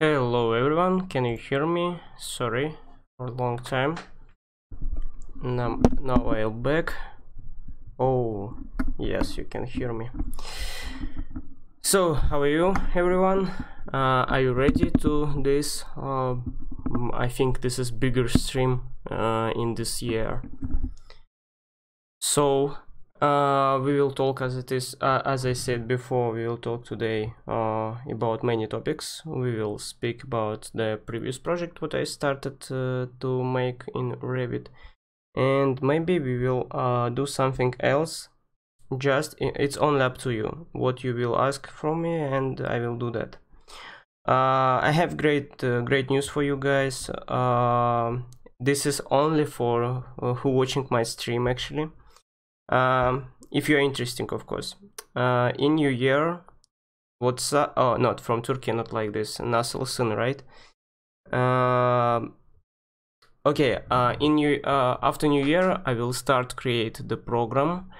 Hello everyone, can you hear me? Sorry for a long time. Now I'll back. Oh, yes, you can hear me. So, how are you everyone? Are you ready to this? I think this is bigger stream in this year. So, we will talk as it is, as I said before, we will talk today about many topics. We will speak about the previous project what I started to make in Revit, and maybe we will do something else. Just it's only up to you what you will ask from me, and I will do that. I have great news for you guys. This is only for who watching my stream actually. If you're interesting, of course. In New Year, what's oh, not from Turkey, not like this. Nasılsın, right? Okay. After New Year, I will start create the program.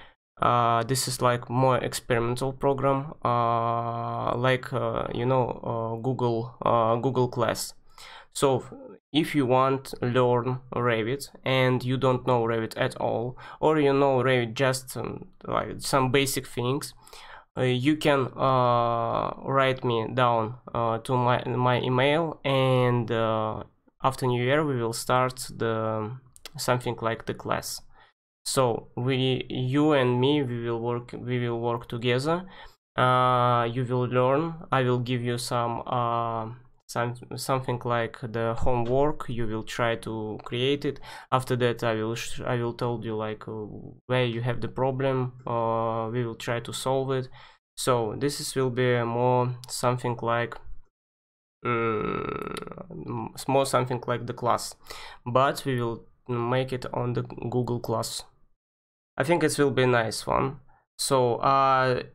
This is like more experimental program, like Google Class. So if you want to learn Revit and you don't know Revit at all, or you know Revit just like some basic things, you can write me down to my email, and after New Year we will start the something like the class. So you and me, we will work together. You will learn. I will give you something like the homework. You will try to create it. After that, I will tell you like where you have the problem. We will try to solve it. So this will be more something like something like the class, but we will make it on the Google Class. I think it will be a nice one. So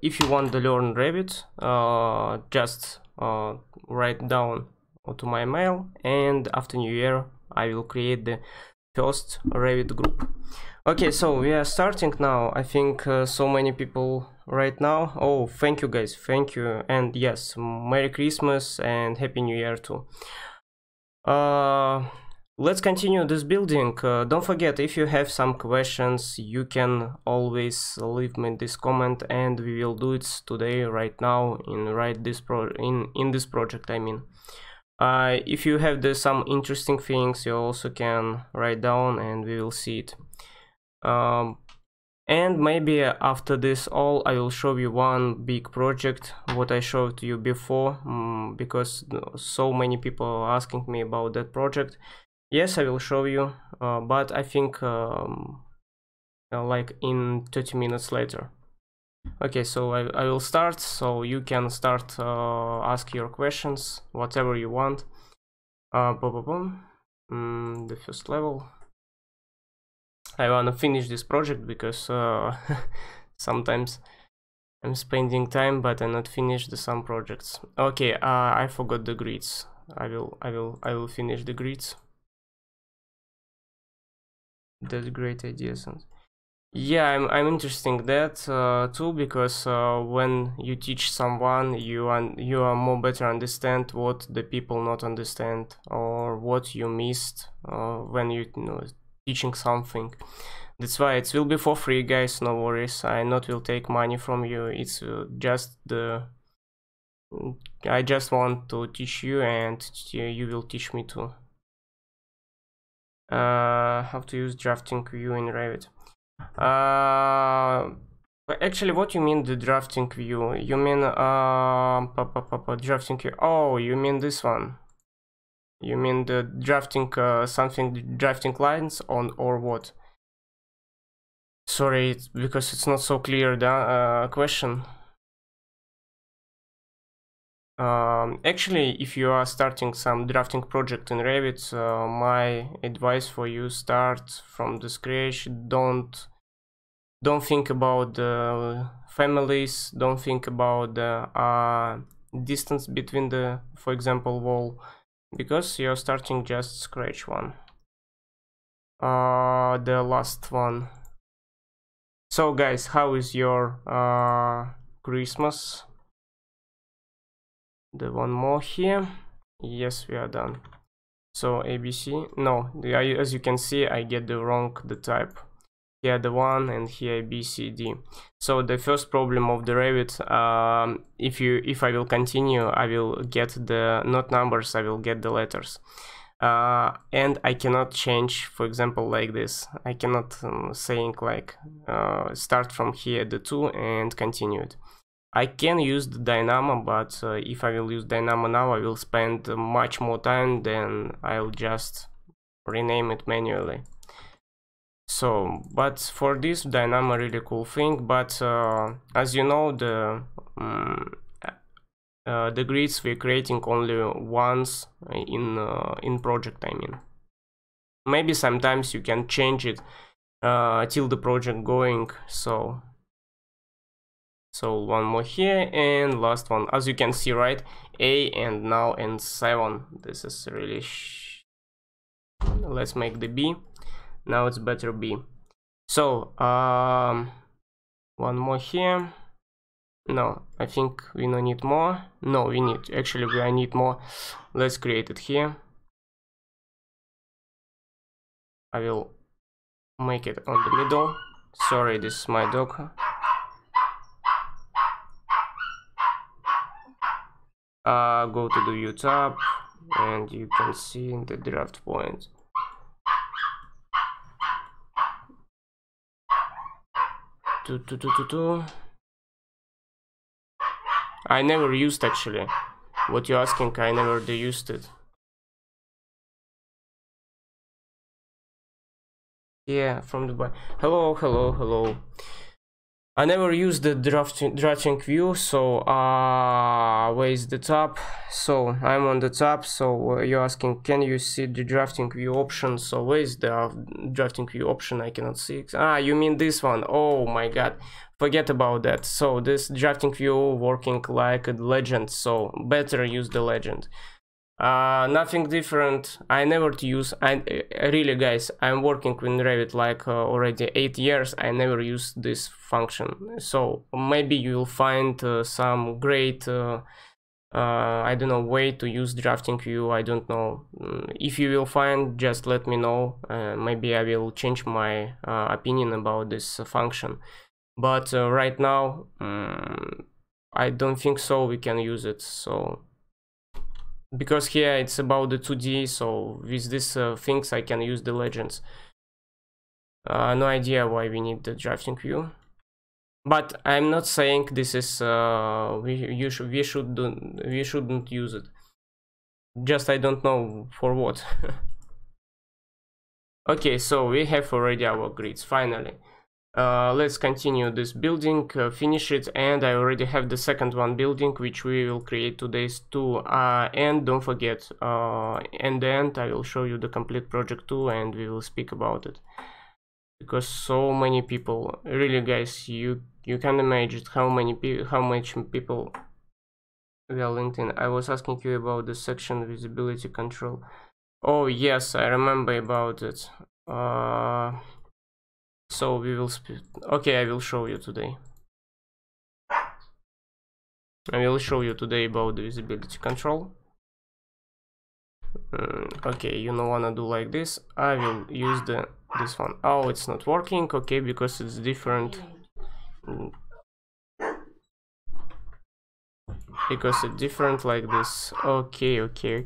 if you want to learn Revit, just write down to my mail, and after New Year I will create the first Revit group. Okay, so we are starting now. I think so many people right now. Oh, thank you guys, thank you, and yes, Merry Christmas and Happy New Year too. Let's continue this building. Don't forget, if you have some questions, you can always leave me this comment, and we will do it today, right now, in this project. I mean, if you have some interesting things, you also can write down, and we will see it. And maybe after this all, I will show you one big project what I showed to you before, because so many people are asking me about that project. Yes, I will show you, but I think like in 30 minutes later. Okay, so I will start, so you can start ask your questions, whatever you want. The first level. I want to finish this project because sometimes I'm spending time, but I'm not finished some projects. Okay, I forgot the grids. I will finish the grids. That's a great idea. Yeah, I'm interested in that too, because when you teach someone, you are more better understand what the people not understand, or what you missed when you know teaching something. That's why it will be for free, guys, no worries. I not will take money from you. It's just I just want to teach you, and you will teach me too. How to use drafting view in Revit. Actually, what you mean the drafting view? You mean drafting view? Oh, you mean this one? You mean the drafting drafting lines on, or what? Sorry, because it's not so clear the question. Actually, if you are starting some drafting project in Revit, my advice for you, start from the scratch. Don't think about the families, don't think about the distance between the, for example, wall, because you're starting just scratch one. The last one. So guys, how is your Christmas? The one more here. Yes, we are done. So ABC, no, as you can see, I get the type. Here the one, and here B, C, D. So the first problem of the Revit, if I will continue, I will get the not numbers, I will get the letters. And I cannot change, for example, like this. I cannot saying like start from here the 2 and continue it. I can use the Dynamo, but if I will use Dynamo now, I will spend much more time than I'll just rename it manually. So, but for this Dynamo, really cool thing. But as you know, the grids we're creating only once in project. I mean, maybe sometimes you can change it till the project going. So one more here, and last one, as you can see, right? A and now and 7. This is really let's make the B. Now it's better B. So one more here. No, I think we don't need more. No, we need, actually we need more. Let's create it here. I will make it on the middle. Sorry, this is my dog. Go to the view tab, and you can see the draft point. I never used, actually. What you're asking, I never used it. Yeah, from Dubai. Hello, hello, hello. I never used the drafting view, so where is the tab? So I'm on the tab. So you're asking, can you see the drafting view option? So where is the drafting view option? I cannot see it. You mean this one? Oh my god, forget about that. So this drafting view working like a legend, so better use the legend. Nothing different. I never use. Really, guys, I'm working with Revit like already 8 years. I never use this function. So maybe you'll find some great I don't know, way to use drafting view. I don't know. If you will find, just let me know. Maybe I will change my opinion about this function. But right now, I don't think so we can use it. So because here it's about the 2D, so with these things I can use the legends. No idea why we need the drafting view, but I'm not saying this is we shouldn't use it. Just I don't know for what. Okay, so we have already our grids finally. Let's continue this building, finish it, and I already have the second one building, which we will create today's too. And don't forget, in the end I will show you the complete project too, and we will speak about it, because so many people, really guys, you can imagine how much people we are linked in. I was asking you about the section visibility control. Oh yes, I remember about it. So we will okay, I will show you today. I will show you today about the visibility control. Okay, you don't wanna do like this. I will use this one. Oh, it's not working. Okay, because it's different. Because it's different like this. Okay, okay,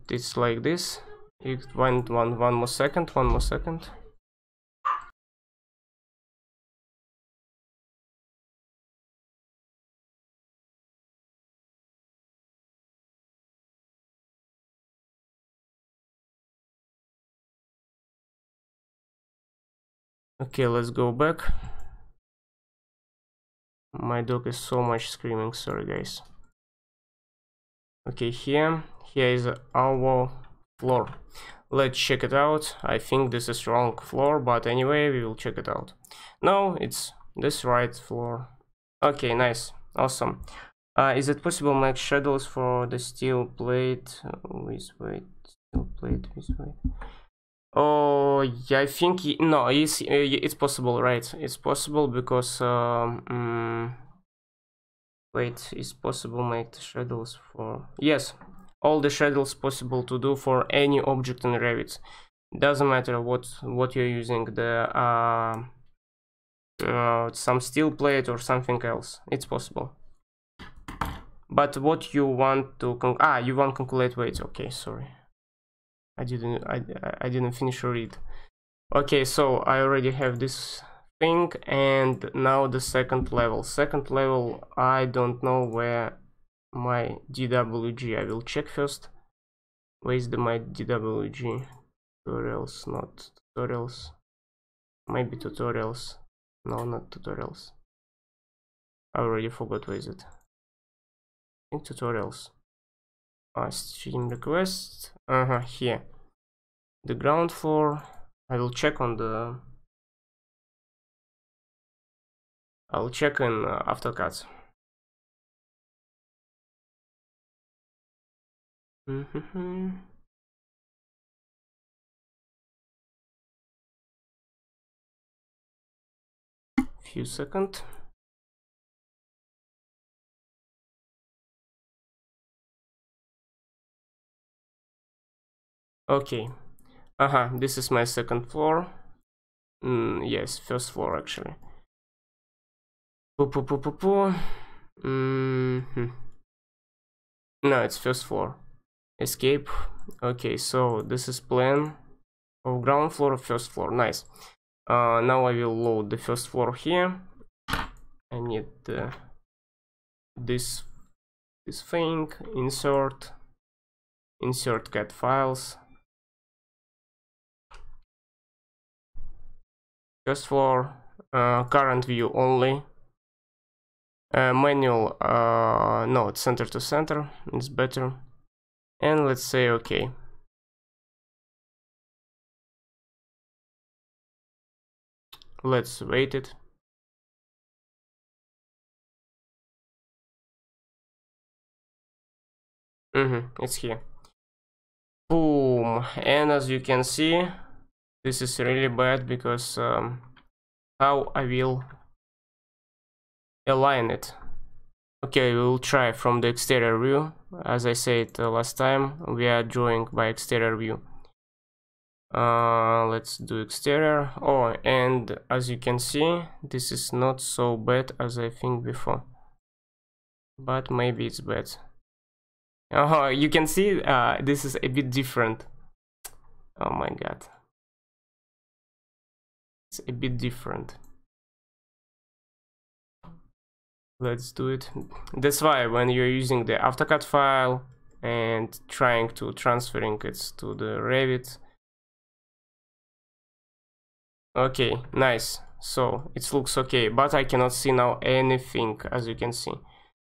it's like this. One more second. Okay, let's go back. My dog is so much screaming, sorry guys. Okay, here is our floor. Let's check it out. I think this is wrong floor, but anyway, we will check it out. No, it's this right floor. Okay, nice, awesome. Is it possible to make shadows for the steel plate with weight? Steel plate with weight. Oh, yeah, I think no, it's possible, right? It's possible because Wait, is possible make the shadows for... Yes, all the shadows possible to do for any object in Revit. Doesn't matter what you're using, the some steel plate or something else. It's possible. But what you want to you want calculate weight. Okay, sorry. I didn't finish a read. Okay, so I already have this thing, and now the second level. Second level, I don't know where my DWG. I will check first. Where is my DWG? Tutorials, not tutorials. Maybe tutorials. No, not tutorials. I already forgot where is it. I think tutorials. Stream request. Here. The ground floor. I will check on the... I'll check in AutoCAD. Few seconds. Okay. This is my second floor. Yes, first floor actually. No, it's first floor. Escape. Okay, so this is plan of ground floor, first floor. Nice. Now I will load the first floor here. I need this thing. Insert CAD files. First floor, current view only. Manual, no, it's center to center, it's better. And let's say okay. Let's wait it. It's here. Boom. And as you can see, this is really bad because how I will align it. Okay, we will try from the exterior view. As I said last time, we are drawing by exterior view. Let's do exterior. Oh, and as you can see, this is not so bad as I think before, but maybe it's bad. You can see this is a bit different. Oh my god, it's a bit different. Let's do it. That's why when you're using the AutoCAD file and trying to transferring it to the Revit. Okay, nice. So it looks okay, but I cannot see now anything, as you can see.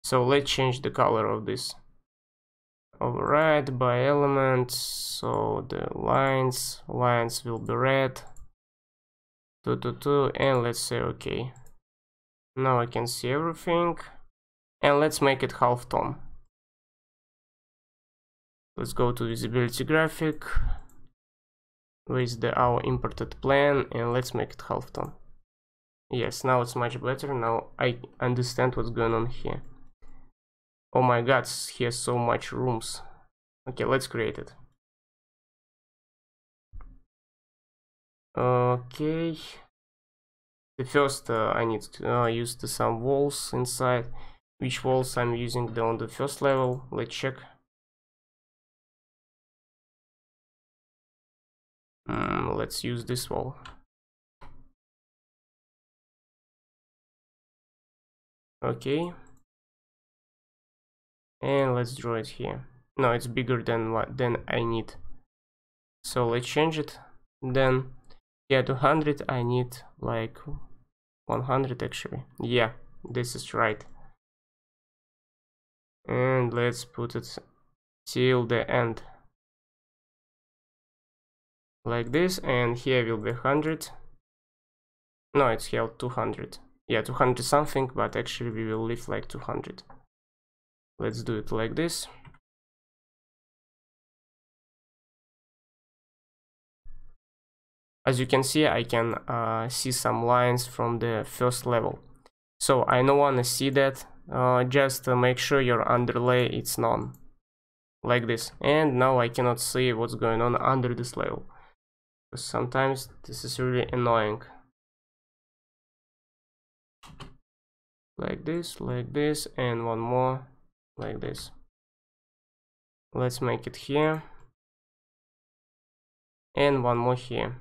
So let's change the color of this. Override by element, so the lines will be red. 222, and let's say okay. Now I can see everything, and let's make it half tone. Let's go to visibility graphic with our imported plan, and let's make it half tone. Yes, now it's much better. Now I understand what's going on here. Oh my god, he has so much rooms. Okay, let's create it. Okay. The first I need to use some walls inside. Which walls I'm using on the first level? Let's check. Let's use this wall. Okay. And let's draw it here. No, it's bigger than I need. So let's change it. Then, yeah, 200. I need like 100 actually. Yeah, this is right. And let's put it till the end. Like this, and here will be 100. No, it's here 200. Yeah, 200 something, but actually we will leave like 200. Let's do it like this. As you can see, I can see some lines from the first level. So I don't want to see that. just make sure your underlay it's none, like this. And now I cannot see what's going on under this level, because sometimes this is really annoying. Like this, and one more like this. Let's make it here, and one more here.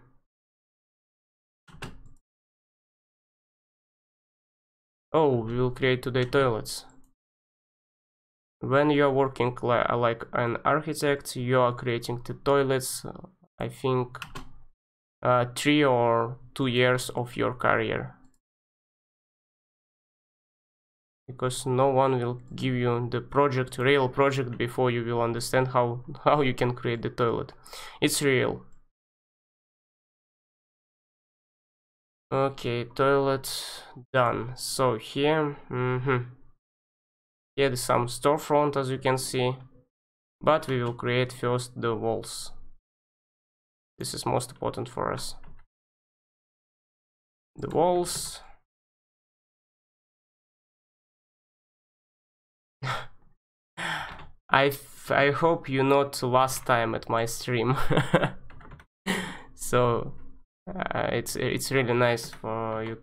Oh, we will create today toilets. When you're working like an architect, you are creating the toilets, I think 3 or 2 years of your career. Because no one will give you the real project before you will understand how you can create the toilet. It's real. Okay, toilet done. So here, here is some storefront, as you can see, but we will create first the walls. This is most important for us. The walls. I hope you're not last time at my stream. So it's really nice for you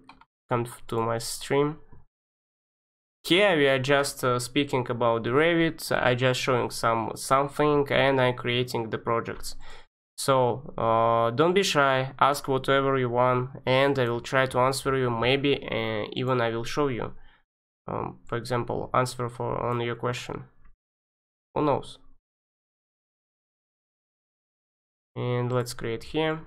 come to my stream. Here we are just speaking about the Revit. I just showing something, and I'm creating the projects. So don't be shy, ask whatever you want, and I will try to answer you. Maybe even I will show you, for example, answer on your question. Who knows? And let's create here.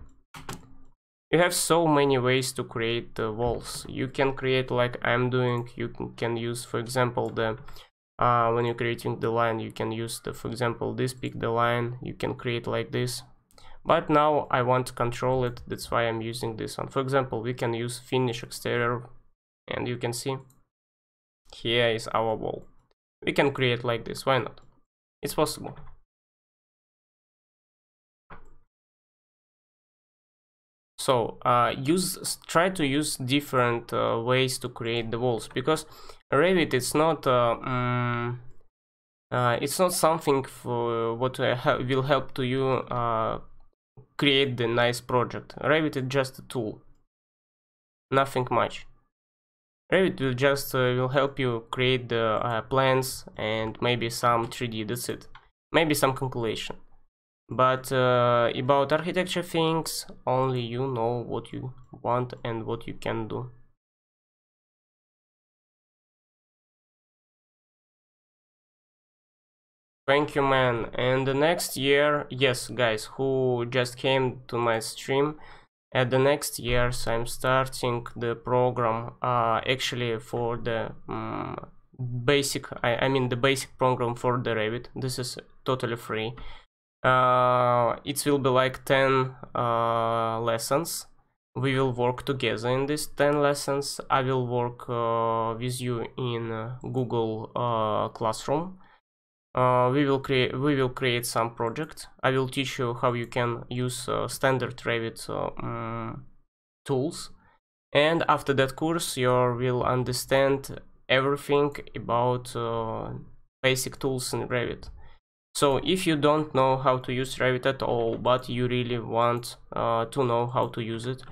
You have so many ways to create the walls. You can create like I'm doing. You can use, for example, the when you're creating the line, you can use the, for example, this pick the line. You can create like this. But now I want to control it. That's why I'm using this one. For example, we can use finish exterior, and you can see here is our wall. We can create like this. Why not? It's possible. So try to use different ways to create the walls, because Revit it's not something for what will help to you create the nice project. Revit is just a tool, nothing much. Revit will just will help you create the plans and maybe some 3D. That's it. Maybe some calculation. But about architecture things, only you know what you want and what you can do. Thank you, man. And the next year, yes, guys, who just came to my stream, at the next years I'm starting the program actually for the basic, I mean the basic program for the Revit. This is totally free. It will be like 10 lessons. We will work together in these 10 lessons. I will work with you in Google Classroom. We will create some project. I will teach you how you can use standard Revit tools, and after that course you will understand everything about basic tools in Revit. So if you don't know how to use Revit at all, but you really want to know how to use it,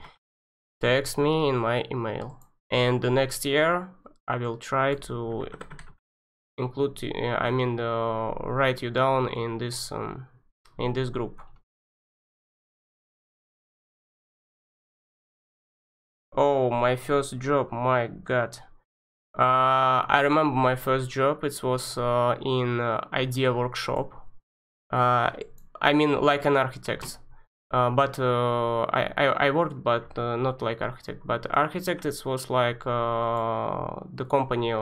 text me in my email, and the next year I will try to include write you down in this group. Oh, my first job, my god. I remember my first job. It was in idea workshop. I mean like an architect, but I worked, but not like architect. But architect, it was like the company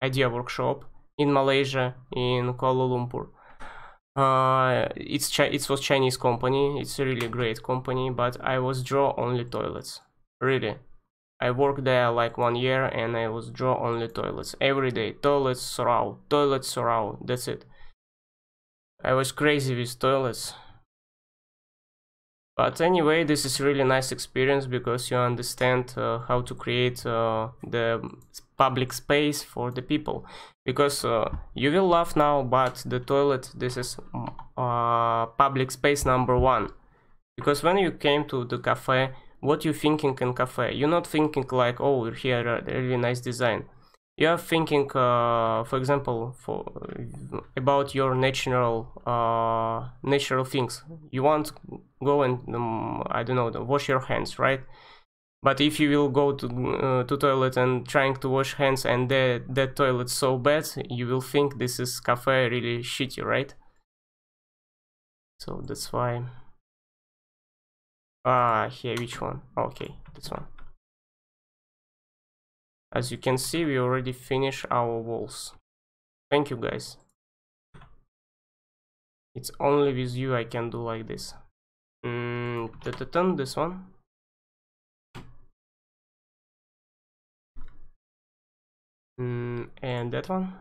idea workshop in Malaysia, in Kuala Lumpur. It was Chinese company. It's a really great company, but I was draw only toilets. Really, I worked there like 1 year, and I was draw only toilets every day. Toilets surround, toilets surround. That's it. I was crazy with toilets. But anyway, this is really nice experience, because you understand how to create the public space for the people, because you will laugh now, but the toilet, this is public space number one. Because when you came to the cafe, what you thinking in cafe? You're not thinking like, oh, here a really nice design. You are thinking, for example, about your natural things. You want to go and I don't know, wash your hands, right? But if you will go to toilet and trying to wash hands and that toilet's so bad, you will think this is cafe really shitty, right? So that's why. Here, which one? Okay, this one. As you can see, we already finished our walls. Thank you, guys. It's only with you I can do like this. This one. And that one.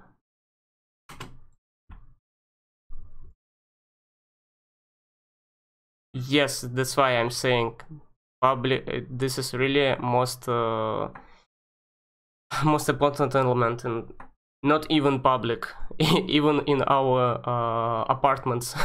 Yes, that's why I'm saying public. This is really most most important element, and not even public, even in our apartments.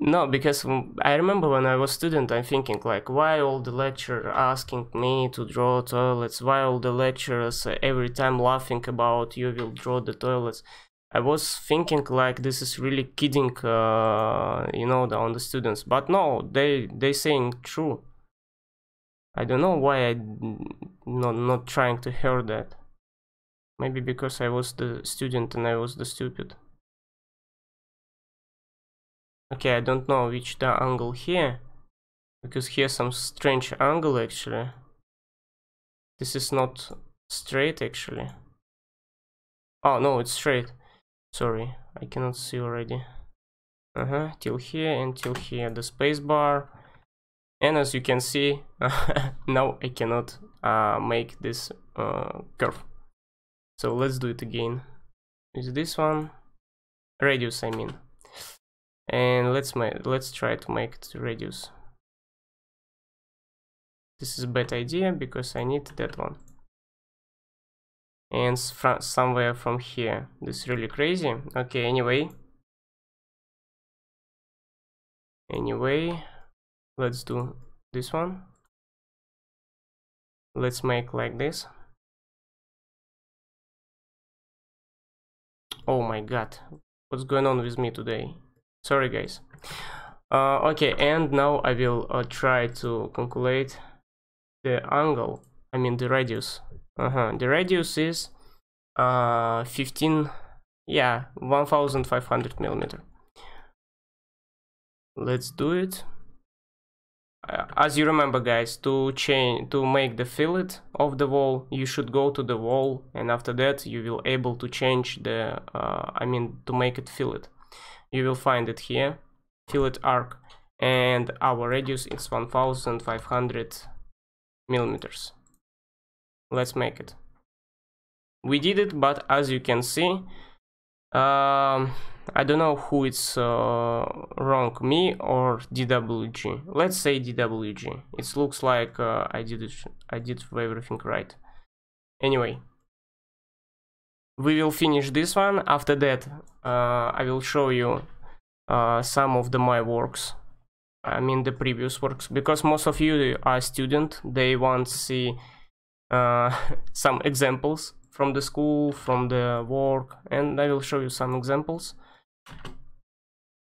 No, because I remember when I was student, I'm thinking like, why all the lecturer asking me to draw toilets? Why all the lecturers every time laughing about you will draw the toilets? I was thinking like this is really kidding, you know, on the students. But no, they saying true. I don't know why I not trying to hear that. Maybe because I was the student and I was the stupid. Okay, I don't know which the angle here, because here's some strange angle actually. This is not straight actually. Oh no, it's straight. Sorry, I cannot see already. Till here and till here, the space bar. And as you can see, now I cannot make this curve. So let's do it again. Is this one radius? I mean. And let's try to make it radius. This is a bad idea because I need that one. And somewhere from here. This is really crazy. Okay, anyway, let's do this one. Let's make like this. Oh my god, what's going on with me today? Sorry guys. Okay, and now I will try to calculate the angle, I mean the radius. The radius is 15, yeah, 1500 millimeter. Let's do it. As you remember guys, to make the fillet of the wall, you should go to the wall, and after that you will able to change the I mean to make it fillet. You will find it here, fillet arc, and our radius is 1500 millimeters. Let's make it. We did it, but as you can see, I don't know who it's wrong, me or DWG. Let's say DWG. It looks like I did everything right. Anyway, we will finish this one. After that, I will show you some of my works. I mean the previous works, because most of you are student. They want to see some examples from the school, from the work, and I will show you some examples.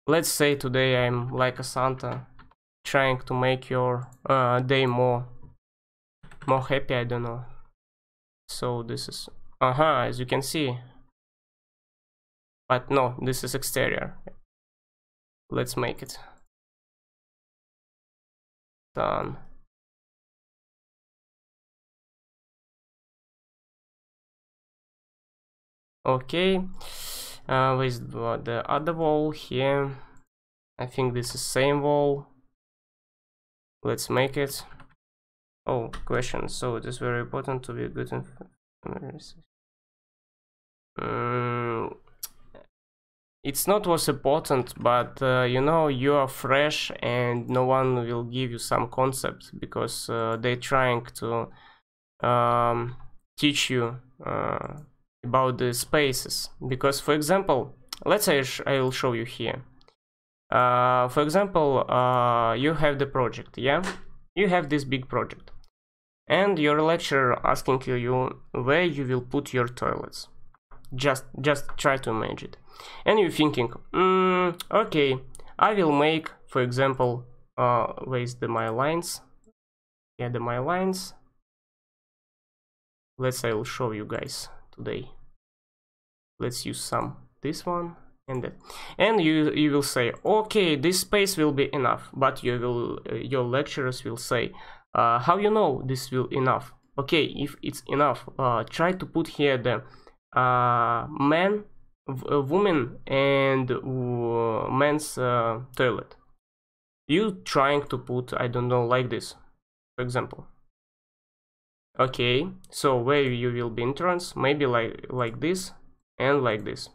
Let's say today I'm like a Santa, trying to make your day more happy, I don't know. So this is as you can see, but no, this is exterior. Let's make it. Done. Okay, with the other wall here, I think this is same wall. Let's make it. Oh, question. So it is very important to be good in it's not what's important, but you know, you are fresh and no one will give you some concepts because they're trying to teach you about the spaces. Because for example, let's say I will show you here. For example, you have the project, yeah? You have this big project. And your lecturer asking you where you will put your toilets. Just try to imagine it. And you're thinking, okay, I will make, for example, where's my lines? Yeah, my lines. I will show you guys today. Let's use this one and that. And you will say, okay, this space will be enough. But your lecturers will say, how you know this will enough? Okay, if it's enough, try to put here the man, woman and men's toilet. You trying to put, I don't know, like this, for example. Okay, so where you will be entrance, maybe like this and like this.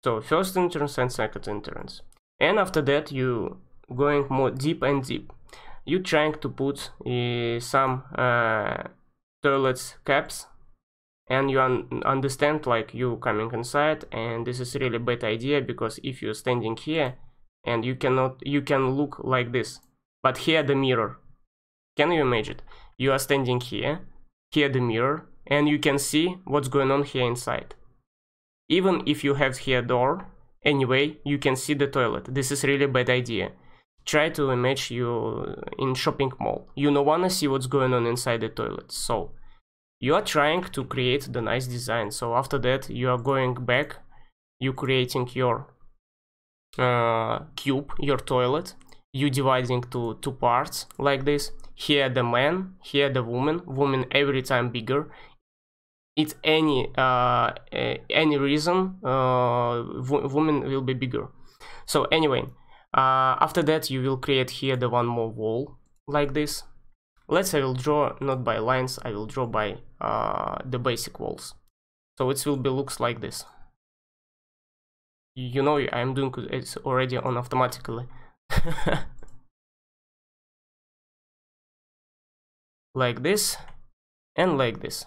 So first entrance and second entrance. And after that you going more deep and deep. You trying to put some toilets caps, and you understand like you coming inside, and this is really bad idea, because if you're standing here and you can look like this, but here the mirror. Can you imagine? You are standing here the mirror, and you can see what's going on here inside. Even if you have here door, anyway, you can see the toilet. This is really bad idea. Try to imagine you in shopping mall. You don't wanna see what's going on inside the toilet. So you are trying to create the nice design. So after that, you are going back, you creating your cube, your toilet. You dividing to two parts like this. Here the man, here the woman. Woman every time bigger. It's any reason, woman will be bigger. So anyway, after that you will create here the one more wall like this. Let's say I will draw not by lines, I will draw by the basic walls. So it will be looks like this. You know, I'm doing it's already on automatically. Like this and like this.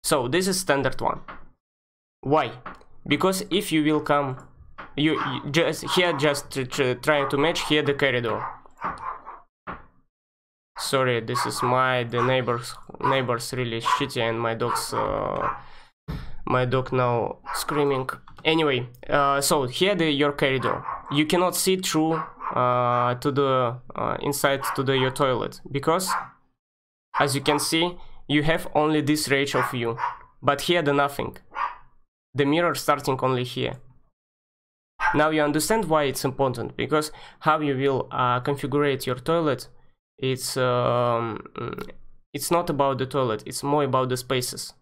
So this is standard one. Why? Because if you will come, you just trying to match here the corridor. Sorry, this is the neighbors really shitty, and my dog now screaming. Anyway, so here your corridor. You cannot see through to the inside to your toilet, because as you can see, you have only this range of view, but here the nothing. The mirror starting only here. Now you understand why it's important, because how you will configure your toilet, it's not about the toilet, it's more about the spaces.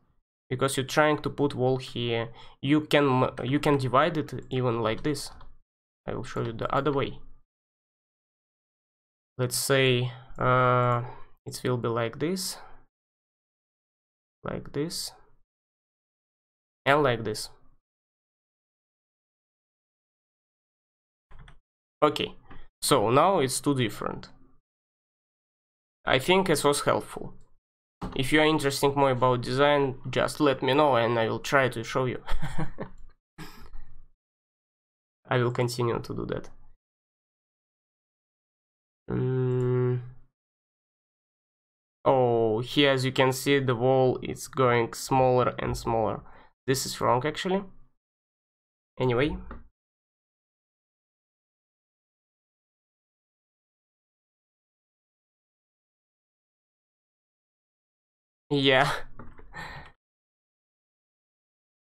Because you're trying to put wall here, you can divide it even like this. I will show you the other way. Let's say it will be like this, and like this. Okay, so now it's too different. I think it was helpful. If you are interested more about design, just let me know and I will try to show you. I will continue to do that. Oh, here as you can see, the wall is going smaller and smaller. This is wrong actually. Anyway. Yeah.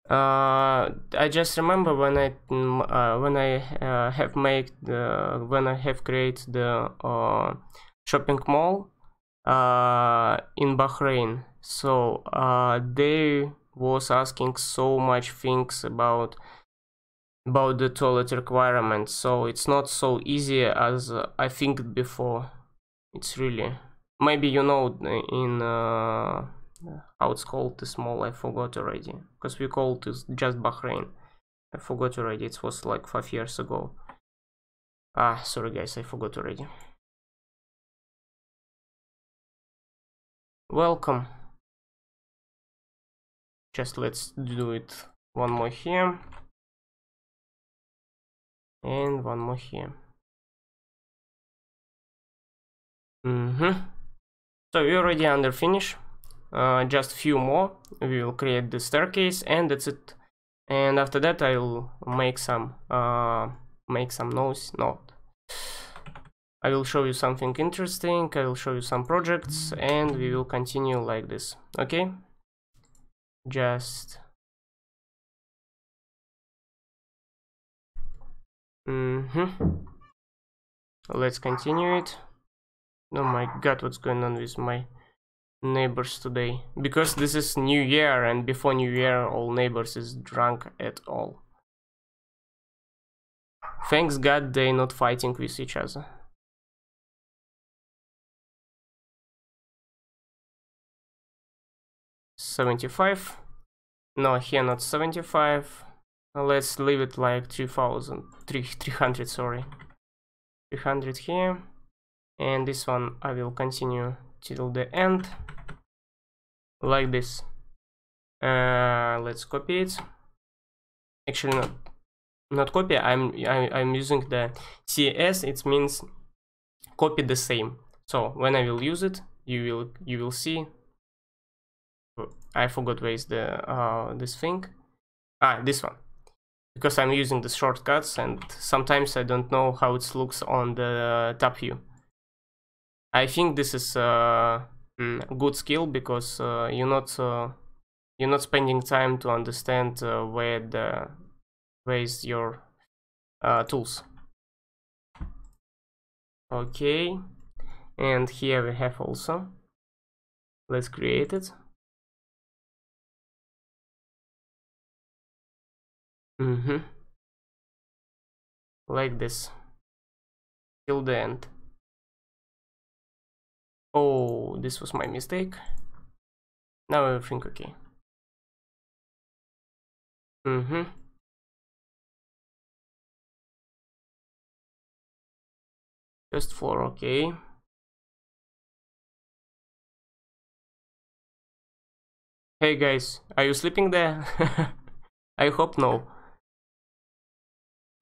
I just remember when I have created the shopping mall in Bahrain. So they was asking so much things about the toilet requirements. So it's not so easy as I think before. It's really, maybe you know in how it's called, the small, I forgot already, because we called it just Bahrain. I forgot already, it was like 5 years ago. Sorry guys, I forgot already. Welcome. Just let's do it one more here. And one more here. So we're already under finish. Just few more. We will create the staircase and that's it. And after that I will make some noise. No. I will show you something interesting. I will show you some projects and we will continue like this. Okay? Just let's continue it. Oh my god, what's going on with my neighbors today? Because this is New Year and before New Year all neighbors is drunk at all. Thanks God they're not fighting with each other. $75. No, here not 75. Let's leave it like 300, sorry. 300 here. And this one I will continue till the end. Like this. Let's copy it. Actually not copy, I'm using the CSS, it means copy the same. So when I will use it, you will see. I forgot where is the this thing. This one. Because I'm using the shortcuts and sometimes I don't know how it looks on the top view. I think this is a good skill because you're not spending time to understand where is your tools. Okay, and here we have also. Let's create it. Like this till the end. Oh, this was my mistake. Now everything okay. First floor, okay. Hey guys, are you sleeping there? I hope no.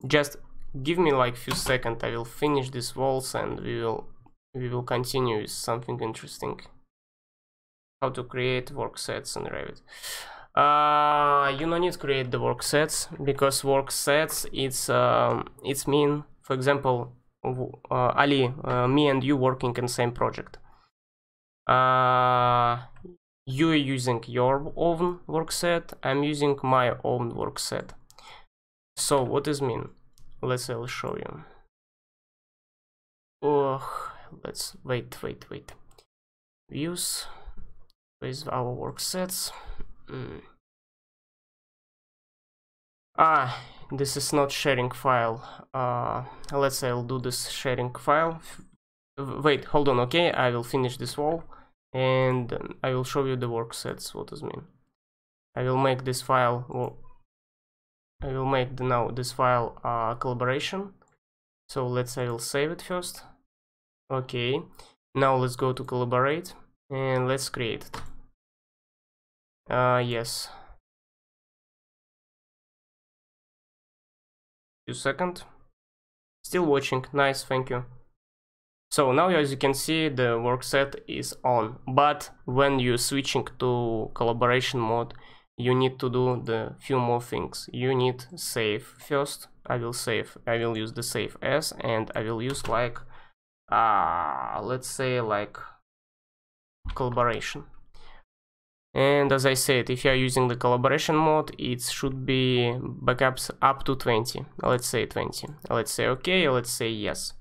Just give me like few seconds, I will finish these walls and we will continue with something interesting. How to create worksets in Revit. You don't need to create the worksets because worksets it's mean, for example, Ali, me and you working in the same project. You're using your own workset, I'm using my own workset. So what does mean? I'll show you. Oh, let's wait. Views with our worksets. This is not sharing file. Let's say I'll do this sharing file. Wait, hold on. Okay, I will finish this wall and I will show you the worksets. What does mean? I will make this file. I will make now this file collaboration. So I will save it first. Okay, now let's go to collaborate and let's create it. Yes. 2 seconds. Still watching. Nice, thank you. So now as you can see the workset is on, but when you're switching to collaboration mode you need to do the few more things. You need save first. I will use the save as, and I will use like let's say like collaboration. And as I said, if you are using the collaboration mode, it should be backups up to 20. Let's say 20. Let's say okay, let's say yes.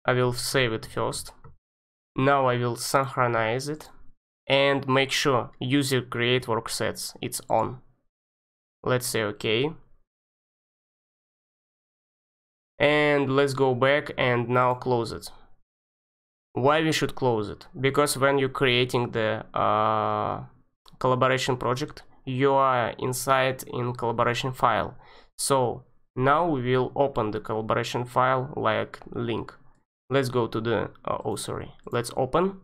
I will save it first. Now I will synchronize it and make sure user create worksets, it's on. Let's say okay. And let's go back and now close it. Why we should close it? Because when you're creating the collaboration project, you are inside in collaboration file. So now we will open the collaboration file like link. Let's go to the let's open.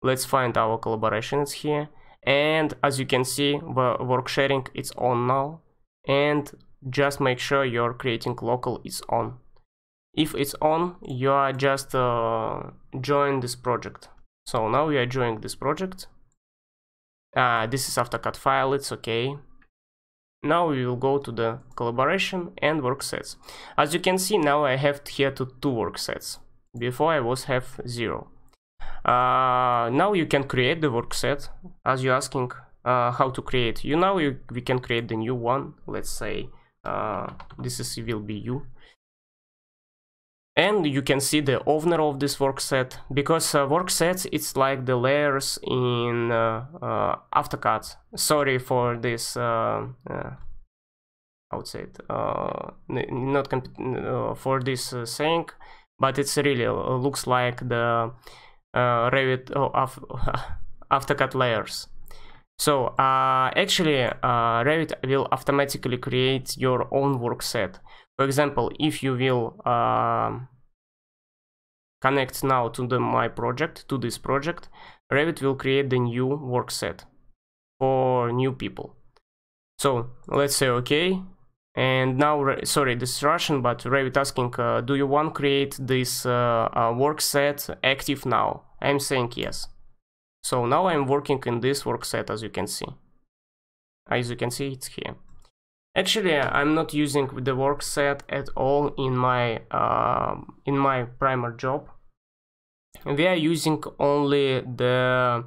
Let's find our collaborations here, and as you can see, the work sharing is on now, and just make sure your creating local is on. If it's on, you are just join this project. So now we are joining this project. This is AutoCAD file, it's okay. Now we will go to the collaboration and work sets. As you can see, now I have here two work sets. Before I was have 0. Now you can create the work set. As you're asking how to create, we can create the new one. Let's say this will be you. And you can see the owner of this work set, because work sets, it's like the layers in AutoCAD. Sorry for this, I would say it, not for this saying, but it's really looks like the Revit AutoCAD layers. So actually Revit will automatically create your own work set. For example, if you will connect now to this project, Revit will create the new work set for new people. So let's say okay, and now sorry, this is Russian, but Revit asking, do you want to create this work set active now? I'm saying yes. So now I'm working in this work set, as you can see. As you can see, it's here. Actually, I'm not using the work set at all in my primary job. We are using only the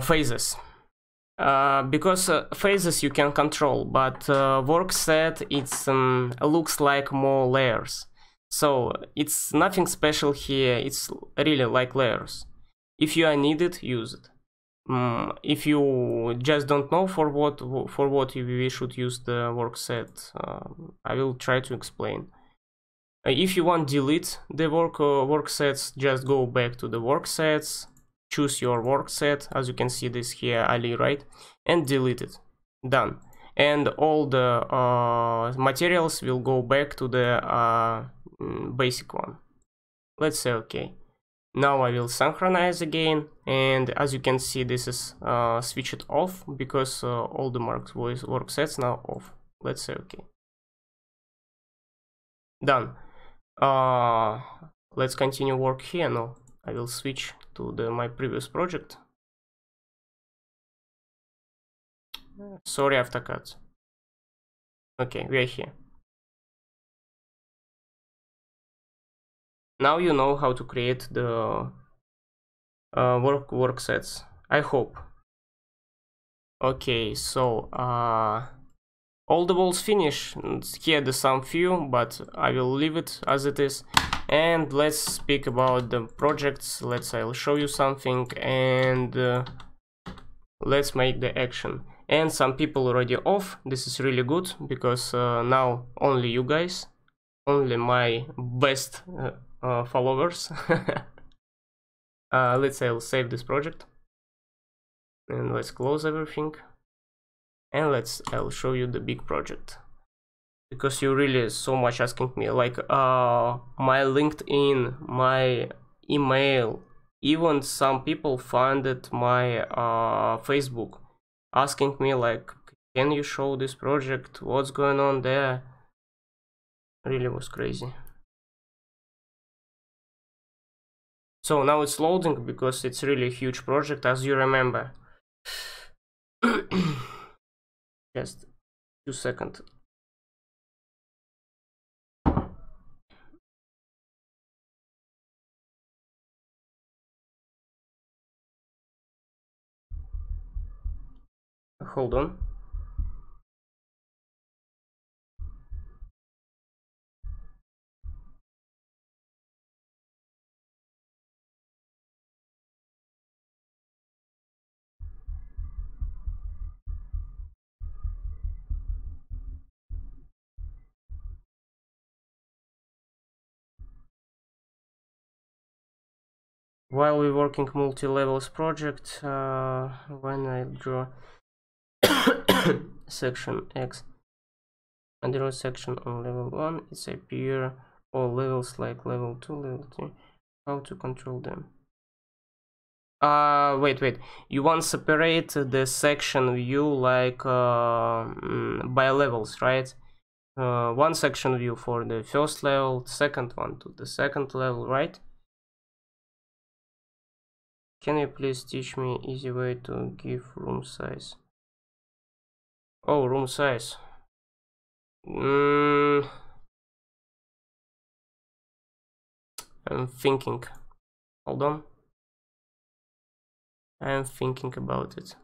phases, because phases you can control, but work set it's looks like more layers. So it's nothing special here. It's really like layers. If you are needed, use it. If you just don't know for what we should use the work set, I will try to explain. If you want to delete the work sets, just go back to the work sets, choose your work set, as you can see this here, Ali, right, and delete it. Done. And all the materials will go back to the basic one. Let's say okay. Now I will synchronize again, and as you can see, this is switched off because all the work sets now off. Let's say okay. Done. Let's continue work here. No, I will switch to my previous project. Sorry, AutoCAD. Okay, we are here. Now you know how to create the work sets, I hope. Okay, so all the walls finish. Here there's some few, but I will leave it as it is. And let's speak about the projects. I'll show you something, and let's make the action. And some people already off. This is really good, because now only you guys, only my best followers. Let's say I'll save this project, and let's close everything, and I'll show you the big project, because you really so much asking me, like my LinkedIn, my email, even some people funded my Facebook, asking me like, can you show this project, what's going on there. Really was crazy. So now it's loading, because it's really a huge project, as you remember. Just 2 seconds. Hold on. While we're working multi-levels project, when I draw section X, Under section on level 1, it's appear all levels like level 2, level 3. How to control them? Wait. You want to separate the section view like by levels, right? One section view for the first level, second one to the second level, right? Can you please teach me easy way to give room size? Oh, room size. I'm thinking. Hold on. I'm thinking about it.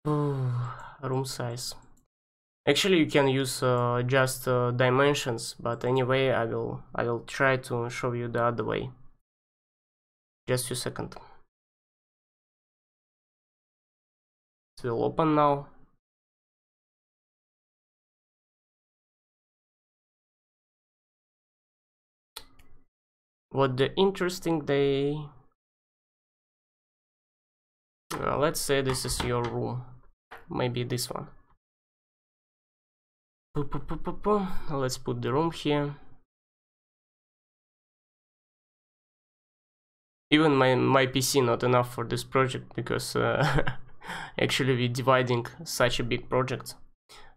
Room size. Actually, you can use just dimensions, but anyway, I will try to show you the other way. Just a second. It will open now. What the interesting day. Let's say this is your room. Maybe this one. Let's put the room here. Even my PC not enough for this project because actually we're dividing such a big project.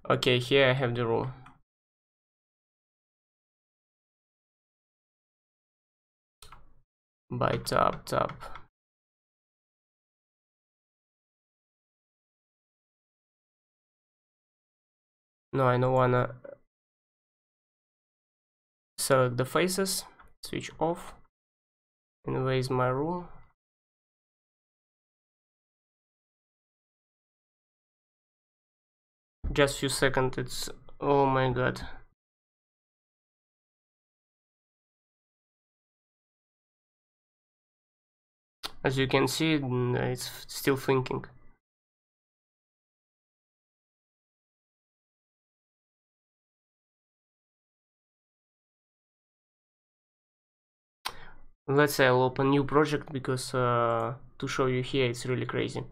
Okay, here I have the room. By tab. No, I don't wanna select the faces, switch off, and where is my room? Just few seconds, it's, oh my god. As you can see, it's still thinking. Let's say I'll open new project because to show you here it's really crazy.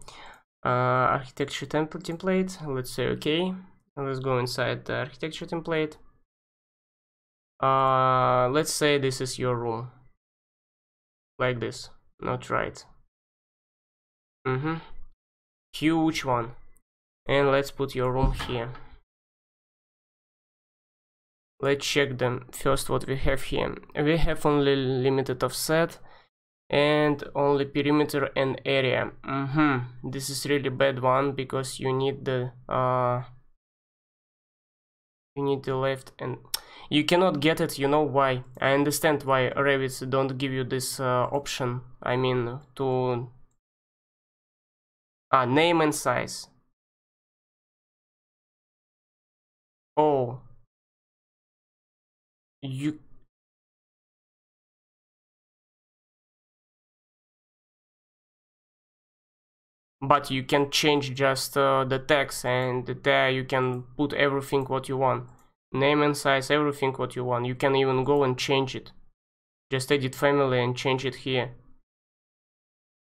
Architecture template, let's say okay. Let's go inside the architecture template. Let's say this is your room. Like this, not right. Huge one. And let's put your room here. Let's check them first what we have here. We have only limited offset and only perimeter and area. This is really bad one because you need the left, and you cannot get it. You know why? I understand why Revit don't give you this option. I mean to name and size. Oh, you but you can change just the text, and there you can put everything what you want, name and size, everything what you want. You can even go and change it, just edit family and change it here,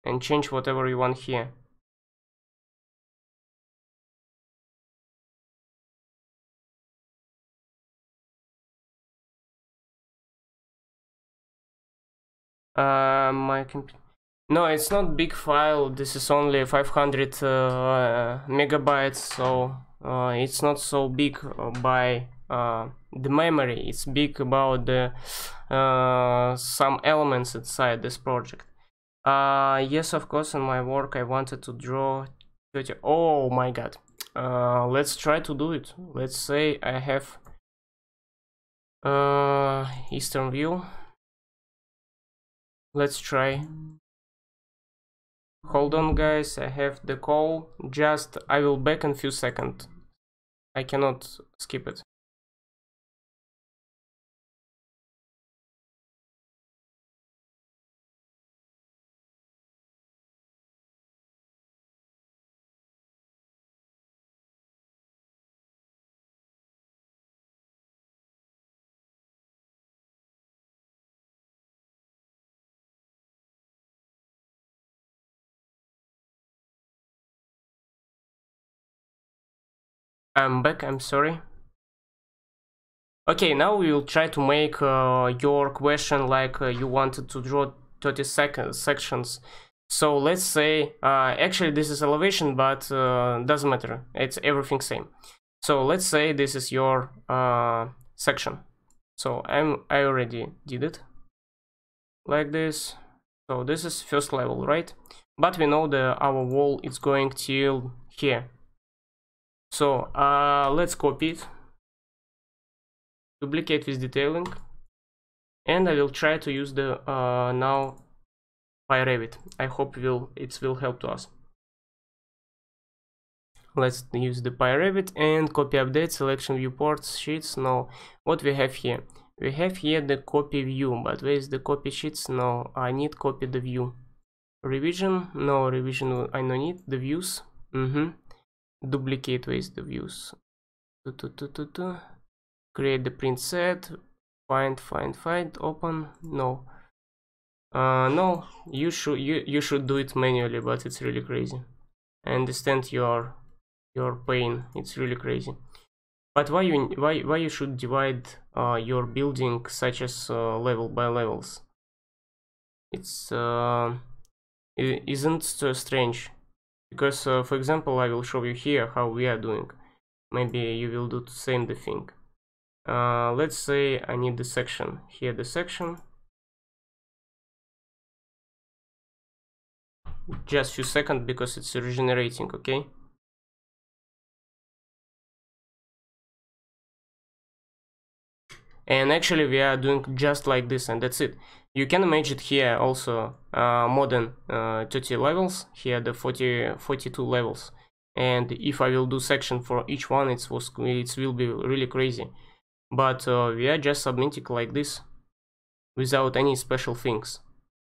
and change whatever you want here. My computer. No, it's not big file. This is only 500 megabytes, so it's not so big by the memory. It's big about the some elements inside this project. Yes, of course, in my work I wanted to draw 30. Oh my god. Let's try to do it. Let's say I have Eastern view. Let's try. Hold on guys, I have the call. Just I will back in few seconds. I cannot skip it. I'm back, I'm sorry. Okay, now we will try to make your question like you wanted to draw 30 sections. So let's say, actually this is elevation, but doesn't matter, it's everything same. So let's say this is your section. So I already did it like this. So this is first level, right? But we know that our wall is going till here. So let's copy it, duplicate with detailing, and I will try to use the now by Revit. I hope it will help to us. Let's use the Revit and copy update selection viewports sheets. No, what we have here? We have here the copy view, but where is the copy sheets? No, I need copy the view. Revision? No, revision I don't need. The views? Duplicate, where is the views? Create the print set. Find, open. No. No, you should do it manually, but it's really crazy. I understand your pain. It's really crazy. But why you should divide your building such as level by levels? It's it isn't so strange, because for example I will show you here how we are doing. Maybe you will do the same thing. Let's say I need the section here, the section. Just few seconds because it's regenerating, okay? And actually we are doing just like this, and that's it. You can imagine here also more than 30 levels, here the 42 levels, and if I will do section for each one, it will be really crazy. But we are just submitting like this without any special things.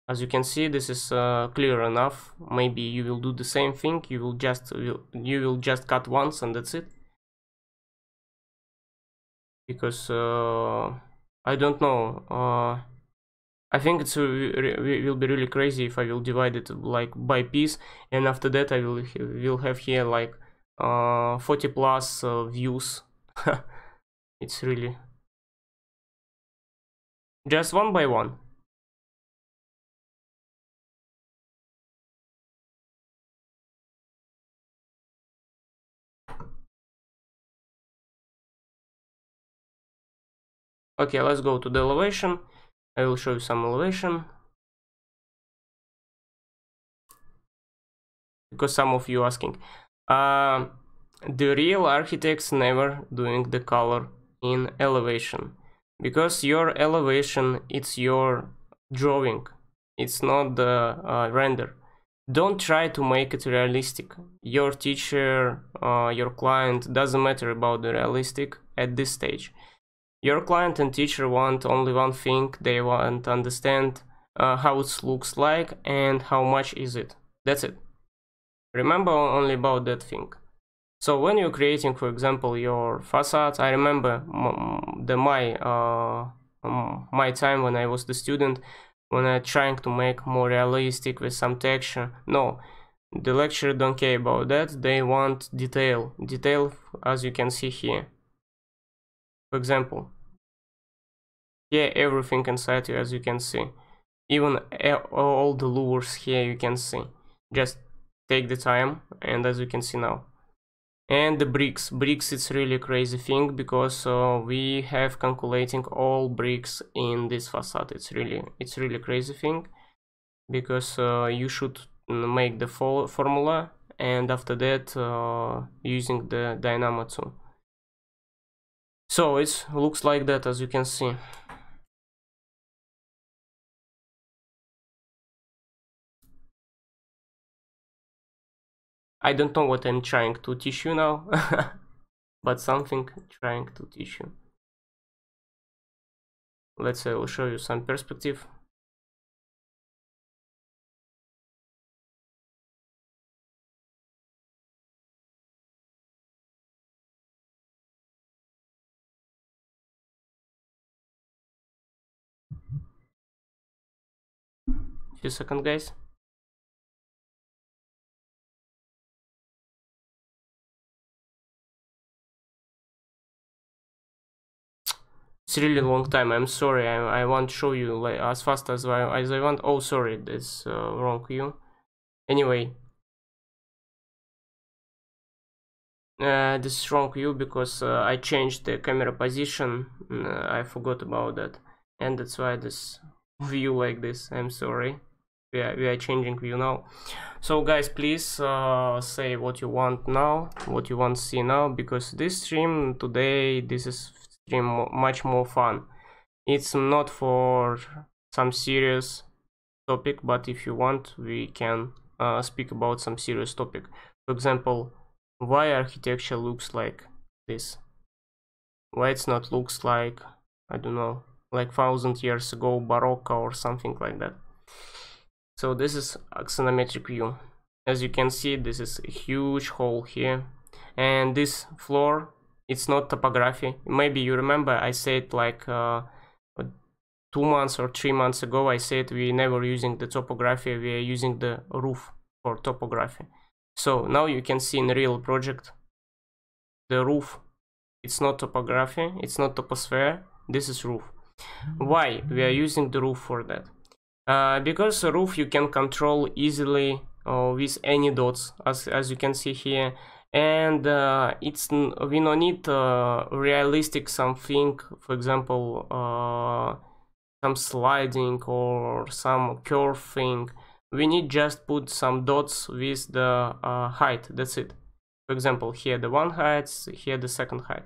As you can see, this is clear enough. Maybe you will do the same thing. You will just cut once and that's it. Because I don't know. I think it will be really crazy if I will divide it like by piece, and after that I will have here like 40 plus views. It's really just one by one. Okay, let's go to the elevation. I will show you some elevation, because some of you asking. The real architects never doing the color in elevation, because your elevation, it's your drawing, it's not the render. Don't try to make it realistic. Your teacher, your client, doesn't matter about the realistic at this stage. Your client and teacher want only one thing. They want to understand how it looks like and how much is it. That's it. Remember only about that thing. So when you're creating, for example, your facade, I remember my time when I was the student, when I trying to make more realistic with some texture. No, the lecturer don't care about that. They want detail, as you can see here. For example, here everything inside you, as you can see, even all the lures here you can see. Just take the time, and as you can see now. And the bricks, it's really crazy thing, because we have calculating all bricks in this facade. It's really crazy thing, because you should make the formula, and after that using the Dynamo too. So it looks like that, as you can see. I don't know what I'm trying to teach you now, but something trying to teach you. Let's say I will show you some perspective. Few seconds, guys. It's really long time. I'm sorry. I want to show you like as fast as I want. Oh, sorry, that's wrong view. Anyway, this is wrong view because I changed the camera position. I forgot about that, and that's why this view like this. I'm sorry. We are changing view now. So guys, please say what you want now, what you want to see now, because this stream today, this is stream much more fun. It's not for some serious topic, but if you want, we can speak about some serious topic. For example, why architecture looks like this? Why it's not looks like, I don't know, like 1000 years ago, Baroque or something like that. So this is axonometric view. As you can see, this is a huge hole here, and this floor, it's not topography. Maybe you remember I said like 2 months or 3 months ago, I said we never using the topography, we are using the roof for topography. So now you can see in the real project, the roof, it's not topography, it's not toposphere, this is roof. Why we are using the roof for that? Because the roof you can control easily with any dots, as you can see here, and we don't need realistic something, for example some sliding or some curve thing. We need just put some dots with the height, that's it. For example, here the one height, here the second height.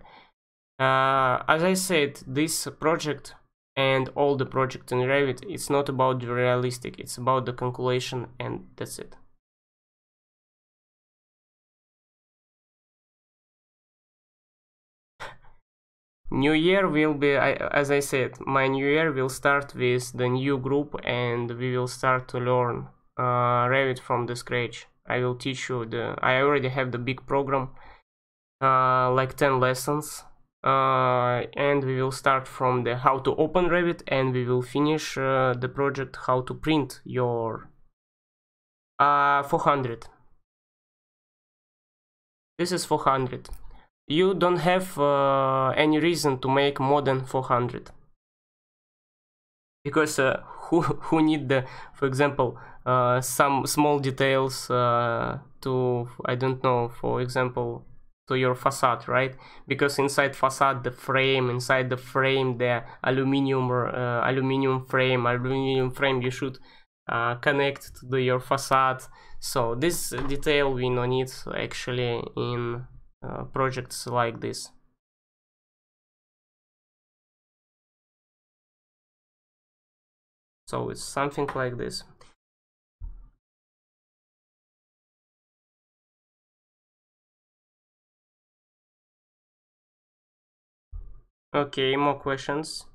As I said, this project and all the projects in Revit, it's not about the realistic, it's about the calculation, and that's it. New year will be, as I said, my new year will start with the new group, and we will start to learn Revit from the scratch. I will teach you I already have the big program, like 10 lessons. And we will start from the how to open Revit, and we will finish the project how to print your 400. This is 400. You don't have any reason to make more than 400, because who need the, for example, some small details to, I don't know, for example, to your facade, right? Because inside facade, the frame, inside the frame, the aluminum frame you should connect to your facade. So this detail we don't need actually in projects like this. So it's something like this. Okay, more questions?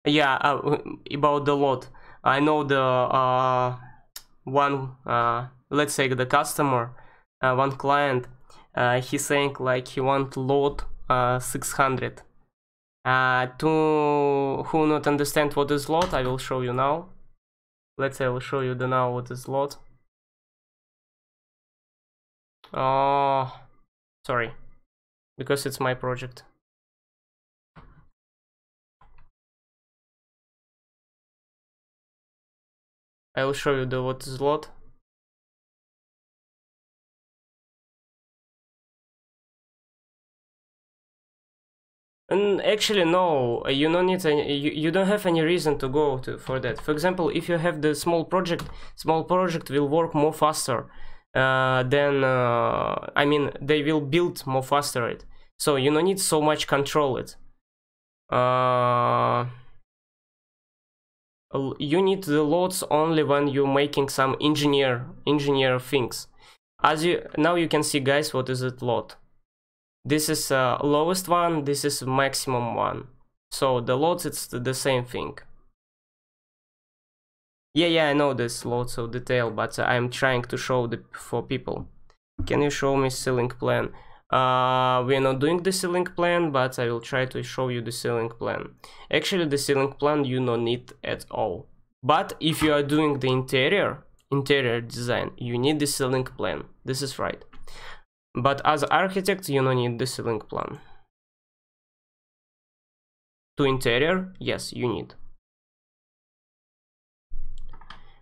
Yeah, about the lot. I know the one, let's say the customer, one client, he's saying like he want load 600. To who not understand what is lot, I will show you now. Let's say I will show you now what is lot. Oh, sorry, because it's my project. I will show you what is lot. And actually, no, you don't need any, you don't have any reason to go for that. For example, if you have the small project will work more faster than I mean, they will build more faster it. So you don't need so much control it. You need the loads only when you're making some engineer things. As you now you can see, guys, what is it load. This is lowest one, this is maximum one. So the loads, it's the same thing. Yeah, I know this loads of detail, but I'm trying to show for people. Can you show me ceiling plan? We are not doing the ceiling plan, but I will try to show you the ceiling plan. Actually, the ceiling plan you don't need at all. But if you are doing the interior design, you need the ceiling plan. This is right. But as architect, you don't need the ceiling plan. to interior, yes, you need.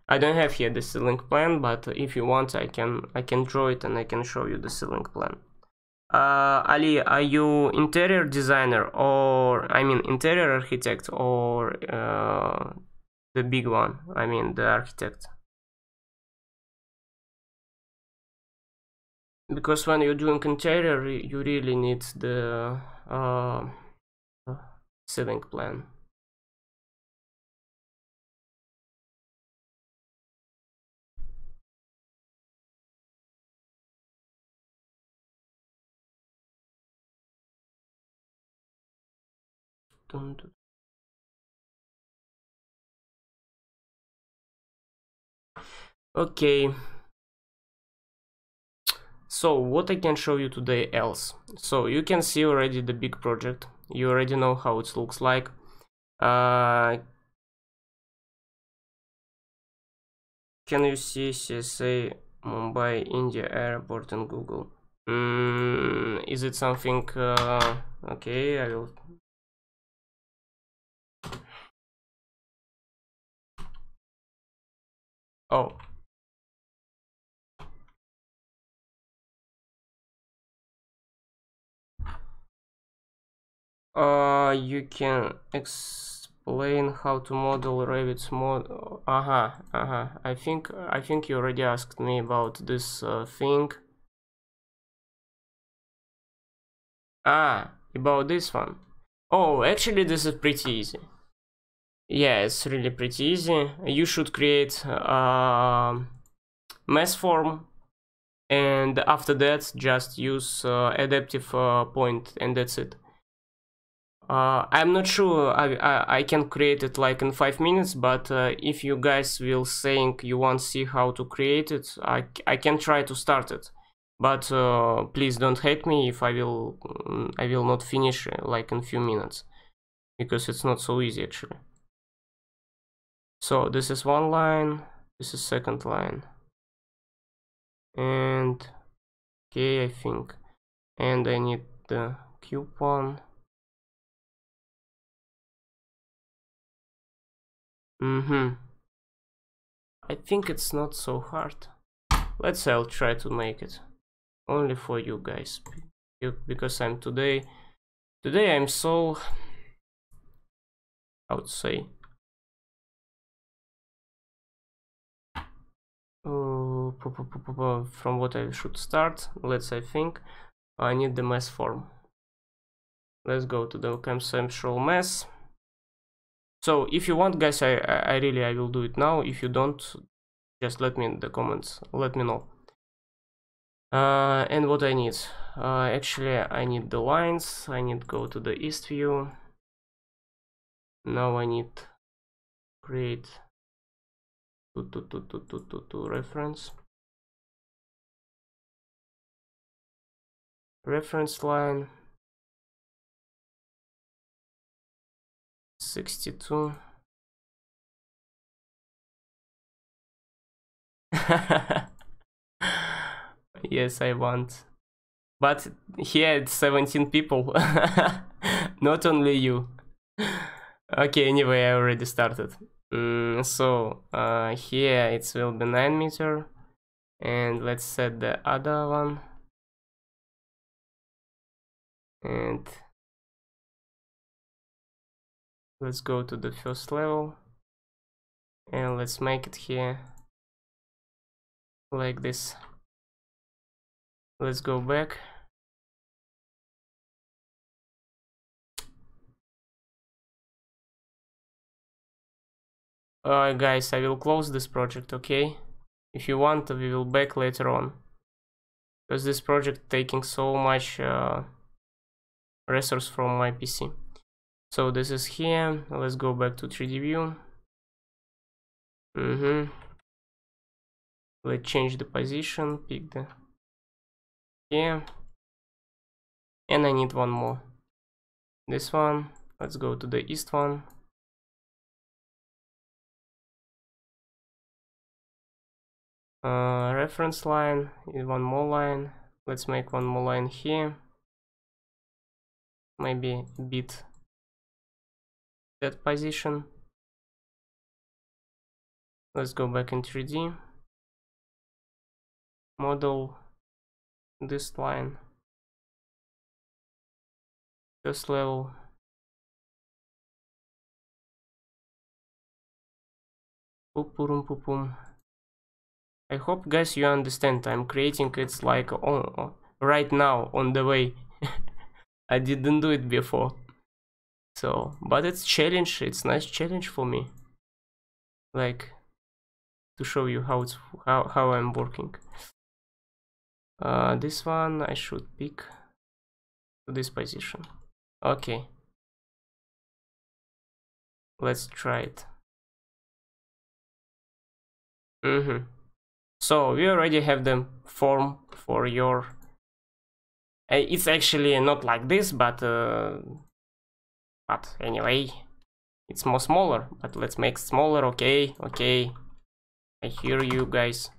I don't have here the ceiling plan, but if you want, I can draw it and I can show you the ceiling plan. Ali, are you interior designer, or I mean interior architect, or the big one? I mean the architect. Because when you're doing interior, you really need the ceiling plan. Okay. So what I can show you today else? So you can see already the big project. You already know how it looks like. Can you see CSA Mumbai India airport in Google? Is it something? Okay, I will. Oh. You can explain how to model Revit's model. I think you already asked me about this thing. About this one. Oh, actually, this is pretty easy. Yeah, it's really pretty easy. You should create a mesh form, and after that, just use adaptive point, and that's it. I'm not sure I can create it like in 5 minutes, but if you guys will think you want to see how to create it, I can try to start it. But please don't hate me if I will not finish like in few minutes, because it's not so easy actually. So this is one line, this is second line, and okay, I think, and I need the cube one. I think it's not so hard. Let's say I'll try to make it only for you guys, because I'm today I'm so, I would say, from what I should start. Let's I think I need the mesh form. Let's go to the conceptual mesh. So if you want, guys, I will do it now. If you don't, just let me in the comments, let me know. And what I need, actually I need the lines. I need to go to the east view. Now I need create to reference line 62. Yes, I want, but here it's 17 people. Not only you. Okay, anyway, I already started. So here it will be 9 meter, and let's set the other one, and let's go to the first level, and let's make it here like this. Let's go back. Guys, I will close this project, okay? If you want, we will back later on, because this project taking so much resource from my PC. So this is here. Let's go back to 3D view. Let's change the position, pick the here, and I need one more. This one. Let's go to the east one. Reference line, one more line. Let's make one more line here. Maybe a bit that position. Let's go back in 3D. Model this line. First level. I hope guys you understand. I'm creating it's like right now on the way. I didn't do it before. So, but it's challenge. It's nice challenge for me. Like to show you how it's how I'm working. This one I should pick to this position. Okay. Let's try it. So we already have the form for your. It's actually not like this, but anyway, it's more smaller. But let's make smaller. Okay, okay. I hear you guys.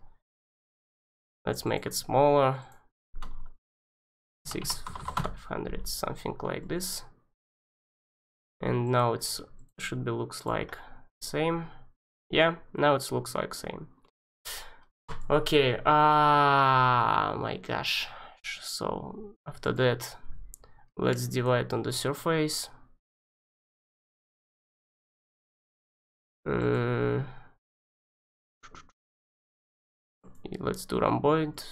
Let's make it smaller. 6,500, something like this. And now it's should be looks like same. Yeah, now it looks like same. Okay, my gosh. So after that, let's divide on the surface. Let's do rhomboid.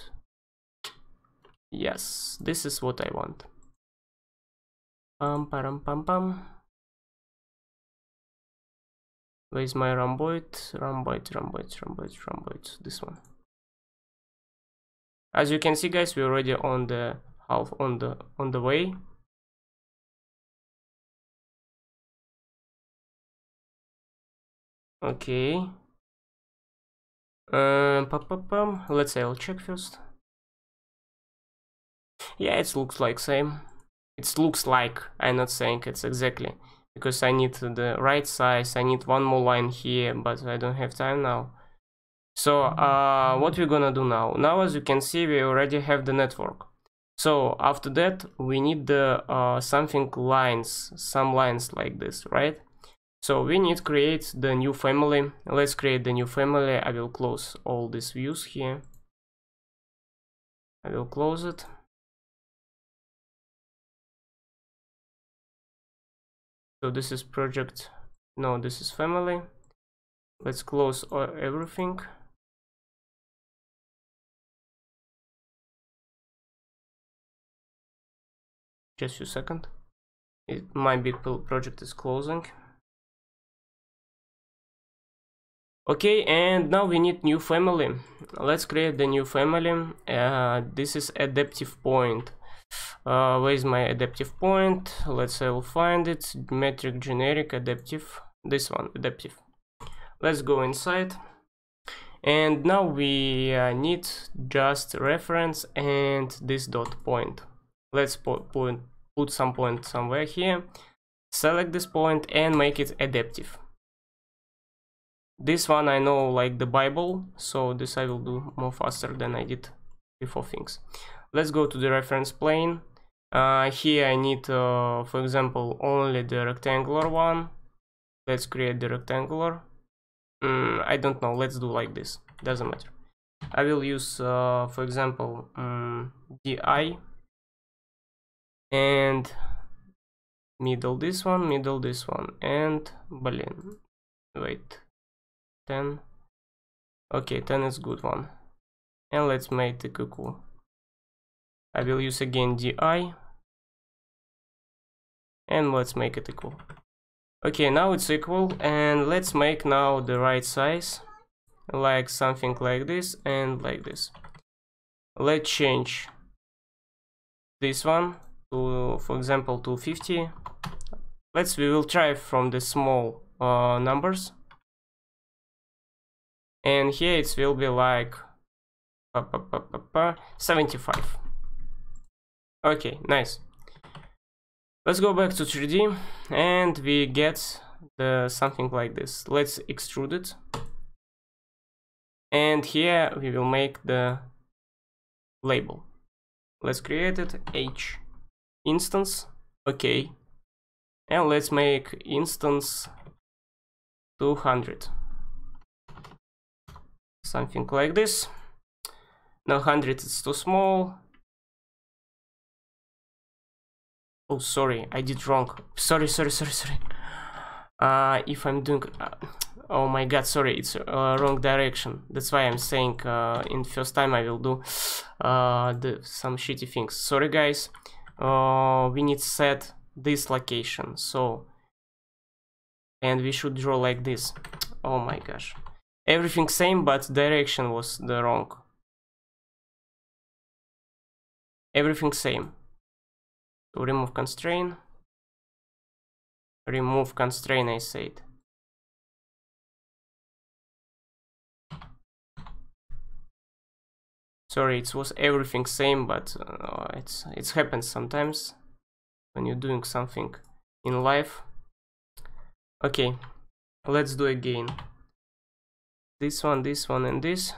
Yes, this is what I want. Pam. Where's my rhomboid? Rhomboid. This one. As you can see, guys, we're already on the half on the way. Okay. Let's say I'll check first. Yeah, it looks like same. It looks like, I'm not saying it's exactly, because I need the right size. I need one more line here, but I don't have time now. So what we're gonna do now? Now, as you can see, we already have the network. So after that, we need the some lines like this, right? So we need to create the new family. Let's create the new family. I will close all these views here. I will close it. So this is project. No, this is family. Let's close everything. Just a second. My big project is closing. Okay, and now we need new family. Let's create the new family. This is adaptive point. Where is my adaptive point? Let's say I'll find it. Metric generic adaptive. This one, adaptive. Let's go inside. And now we need just reference and this dot point. Let's put some point somewhere here. Select this point and make it adaptive. This one I know like the Bible, so this I will do more faster than I did before things. Let's go to the reference plane. Here I need, for example, only the rectangular one. Let's create the rectangular. I don't know, let's do like this, doesn't matter. I will use, for example, DI and middle this one, and balloon. Wait. 10. Okay, 10 is good one. And let's make the cuckoo. I will use again DI. And let's make it equal. Okay, now it's equal. And let's make now the right size. Like something like this and like this. Let's change this one to, for example, 250. We will try from the small numbers. And here it will be like 75. Okay, nice. Let's go back to 3D and we get the something like this. Let's extrude it. And here we will make the label. Let's create it, H instance. Okay. and let's make instance 200, something like this. Now 100 is too small. Oh, sorry, I did wrong. Sorry. If I'm doing oh my god, sorry, it's wrong direction. That's why I'm saying in first time I will do some shitty things. Sorry guys. We need to set this location, so, and we should draw like this. Oh my gosh, everything same, but direction was the wrong. Everything same. So remove constraint. Remove constraint, I said. Sorry, it was everything same, but it happens sometimes when you're doing something in life. Okay, let's do again. This one, and this.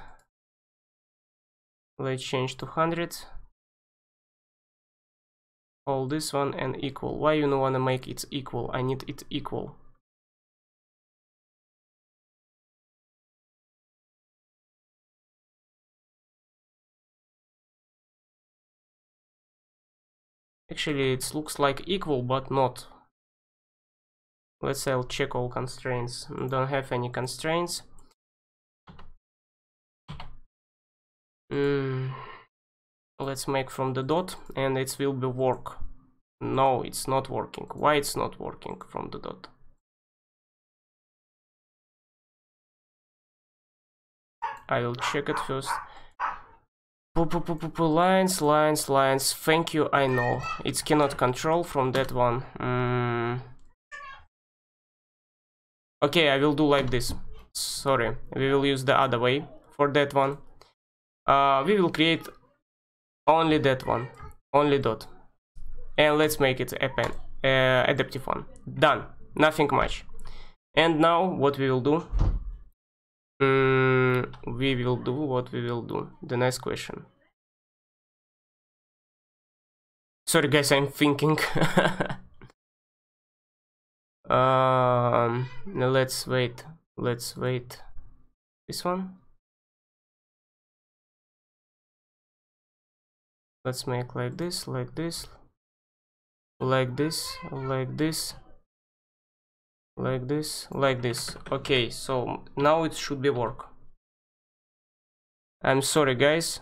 Let's change to 100. All this one and equal. Why you don't wanna make it equal? I need it equal. Actually, it looks like equal, but not. Let's say I'll check all constraints. Don't have any constraints. Let's make from the dot, and it will be work. No, it's not working. Why it's not working from the dot? I will check it first. Lines. Thank you, I know. It cannot control from that one. Okay, I will do like this. Sorry, we will use the other way for that one. We will create only that one, only dot, and let's make it adaptive one. Done, nothing much. And now what we will do? What we will do? The next question. Sorry guys, I'm thinking. Let's wait. This one. Let's make like this, like this. Okay, so now it should be work. I'm sorry guys.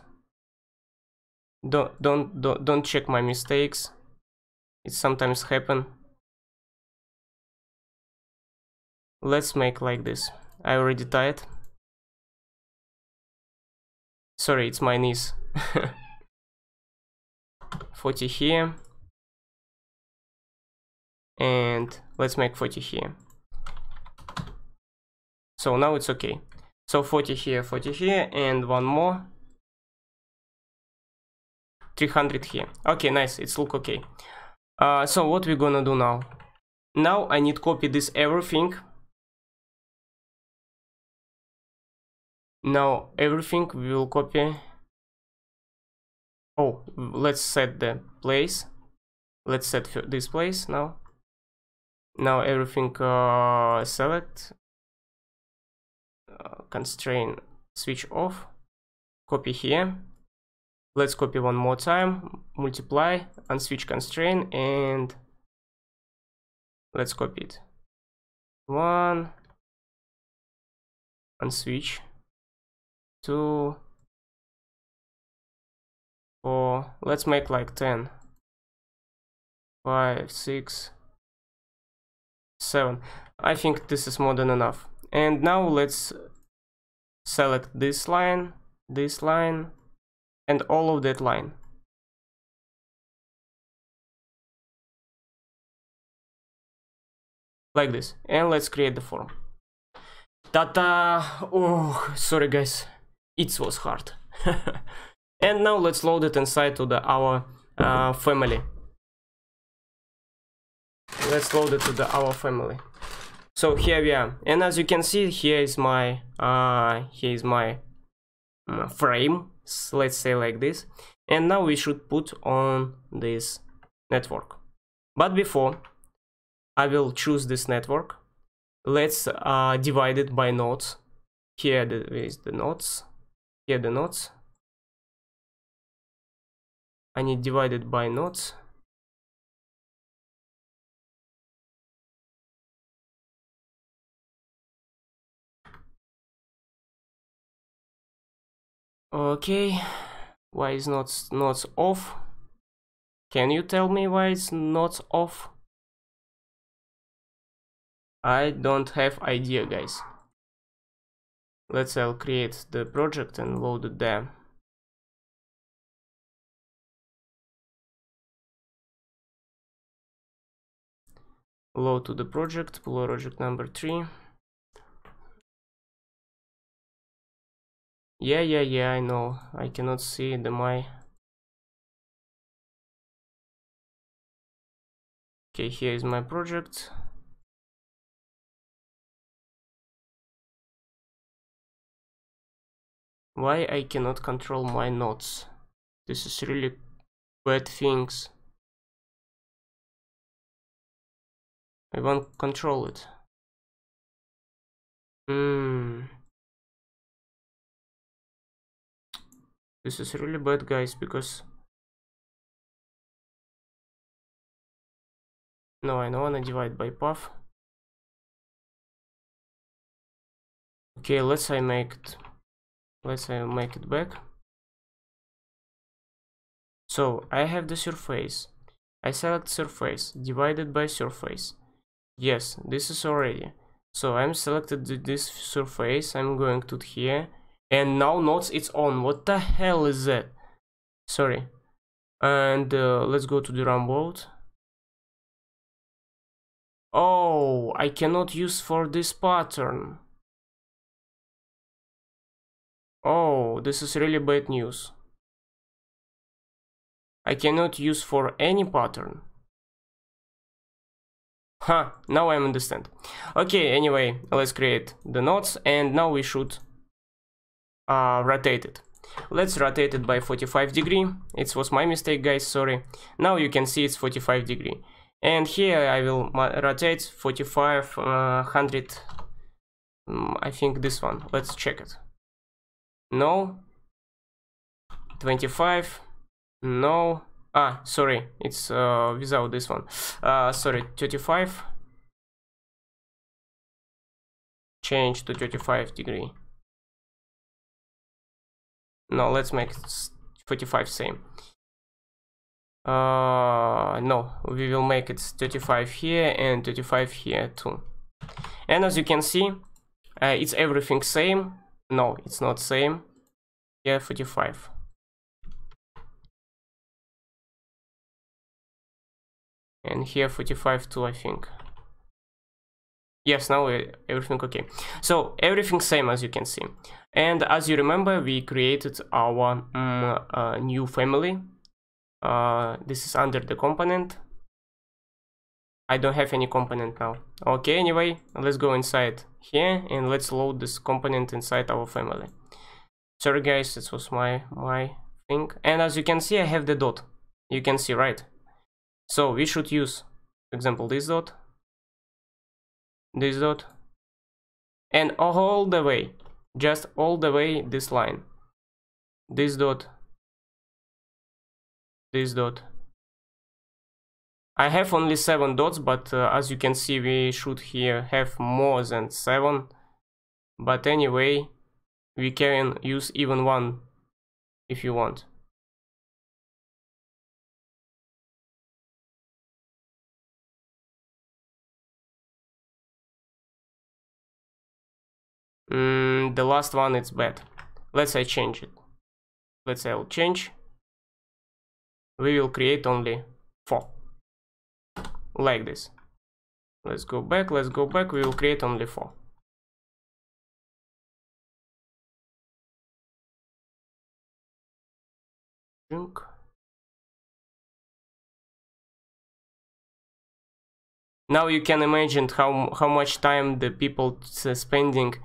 Don't check my mistakes. It sometimes happen. Let's make like this. I already tried. Sorry, it's my niece. 40 here. And let's make 40 here. So now it's okay. So 40 here, and one more. 300 here. Okay, nice, it's look okay. So what we're gonna do now? Now I need copy this everything. Now everything we will copy. Oh, let's set the place. Let's set this place now. Now everything select. Constraint switch off. Copy here. Let's copy one more time. Multiply, unswitch constraint, and let's copy it. One. Unswitch. 2. 4. Let's make like 10. 5, 6, 7. I think this is more than enough. And now let's select this line, and all of that line. Like this. And let's create the form. Ta-ta! Oh, sorry guys. It was hard. And now let's load it inside to our family. Let's load it to our family. So here we are, and as you can see, here is my frame. So let's say like this, and now we should put on this network. But before, I will choose this network. Let's divide it by nodes. Here is the nodes. Here the nodes. I need divided by nodes. Okay, why is nodes off? Can you tell me why it's not off? I don't have idea, guys. I'll create the project and load it there. Load to the project, project number 3. Yeah, I know. I cannot see my. Okay, here is my project. Why I cannot control my nodes? This is really bad things. I won't control it. This is really bad, guys, because no, I don't wanna divide by path. Okay, let's make it back. So I have the surface. I select surface, divided by surface. Yes, this is already. So I'm selected this surface. I'm going to here, and now nodes it's on. What the hell is that? Sorry. And let's go to the run board. Oh, I cannot use for this pattern. Oh, this is really bad news. I cannot use for any pattern. Huh, now I understand. Okay, anyway, let's create the nodes, and now we should rotate it. Let's rotate it by 45 degree. It was my mistake, guys, sorry. Now you can see it's 45 degree. And here I will rotate 4500. I think this one. Let's check it. No. 25. No. Ah, sorry. It's without this one. Sorry, 35. Change to 35 degree. No, let's make it 45 same. No, we will make it 35 here and 35 here too. And as you can see, it's everything same. No, it's not same. Yeah, 45. And here 45 too, I think. Yes, now everything okay. So everything same, as you can see. And as you remember, we created our new family. This is under the component. I don't have any component now. Okay, anyway, let's go inside here and let's load this component inside our family. Sorry guys, this was my thing. And as you can see, I have the dot. You can see, right? So we should use, for example, this dot, and all the way, just all the way this line, this dot, this dot. I have only 7 dots, but as you can see, we should here have more than 7. But anyway, we can use even 1 if you want. The last one is bad. Let's say change it. Let's say I'll change. We will create only 4. Like this. Let's go back, we will create only 4. Now you can imagine how much time the people spending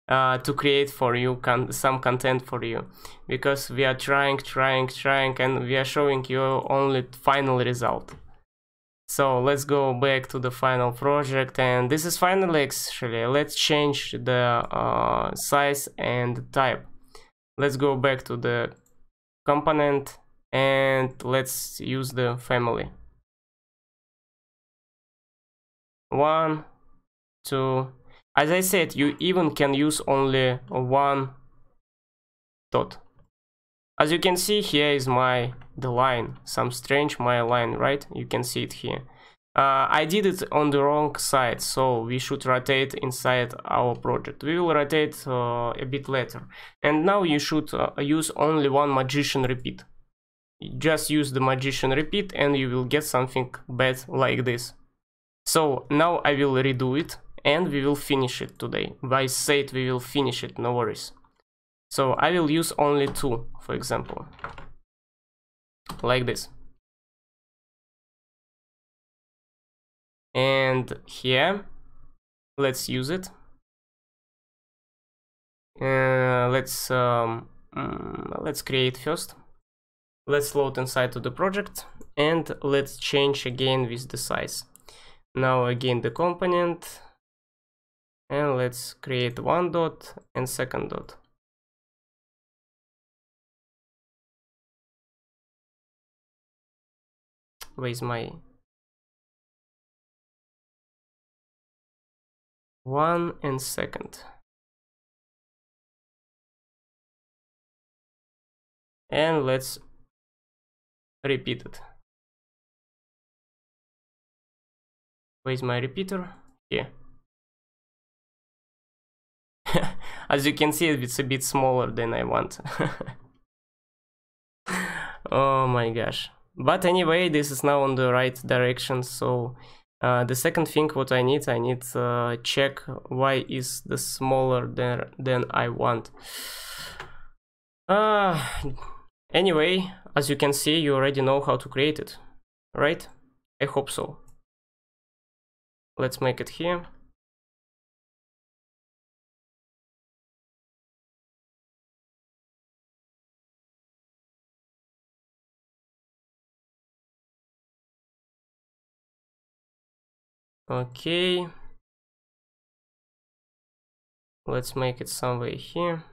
to create for you some content for you, because we are trying, and we are showing you only final result. So let's go back to the final project, and this is finally actually, let's change the size and type. Let's go back to the component and let's use the family. 1, 2. As I said, you even can use only one dot. As you can see, here is the line, some strange my line, right? You can see it here. I did it on the wrong side, so we should rotate inside our project. We will rotate a bit later. And now you should use only one magician repeat. Just use the magician repeat and you will get something bad like this. So now I will redo it and we will finish it today. I said we will finish it, no worries. So I will use only 2, for example, like this. And here, let's use it. Let's create first. Let's load inside to the project and let's change again with the size. Now again the component, and let's create 1 dot and second dot. Where's my 1 and second? And let's repeat it. Where's my repeater? Here. As you can see, it's a bit smaller than I want. Oh my gosh. But anyway, this is now on the right direction. So the second thing what I need check why is the smaller than I want. Anyway, as you can see, you already know how to create it, right? I hope so. Let's make it here. Okay. Let's make it somewhere here.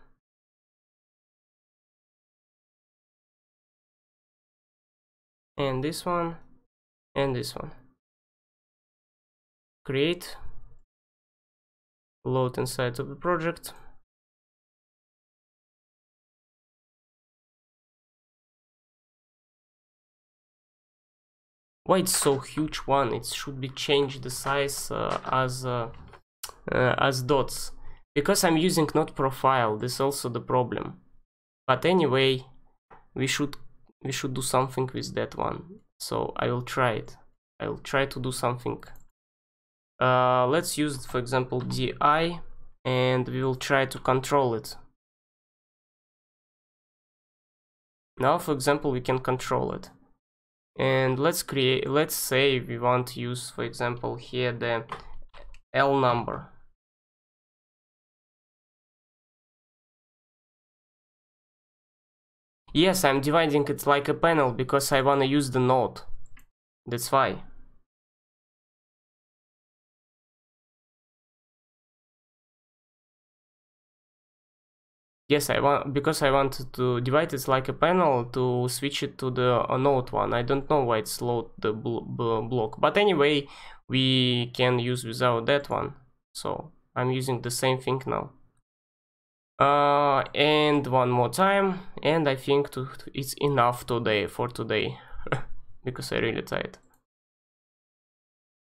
And this one. And this one. Create. Load inside of the project. Why it's so huge one? It should be changed the size as dots. Because I'm using not profile, this is also the problem. But anyway, we should do something with that one. So I will try it. I will try to do something. Let's use, for example, DI, and we will try to control it. Now, for example, we can control it. And let's say we want to use, for example, here the L number. Yes, I'm dividing it like a panel because I want to use the node. That's why. Yes, because I want to divide it like a panel to switch it to the node one. I don't know why it's load the block, but anyway, we can use without that one. So I'm using the same thing now. And one more time, and I think it's enough for today because I really tired.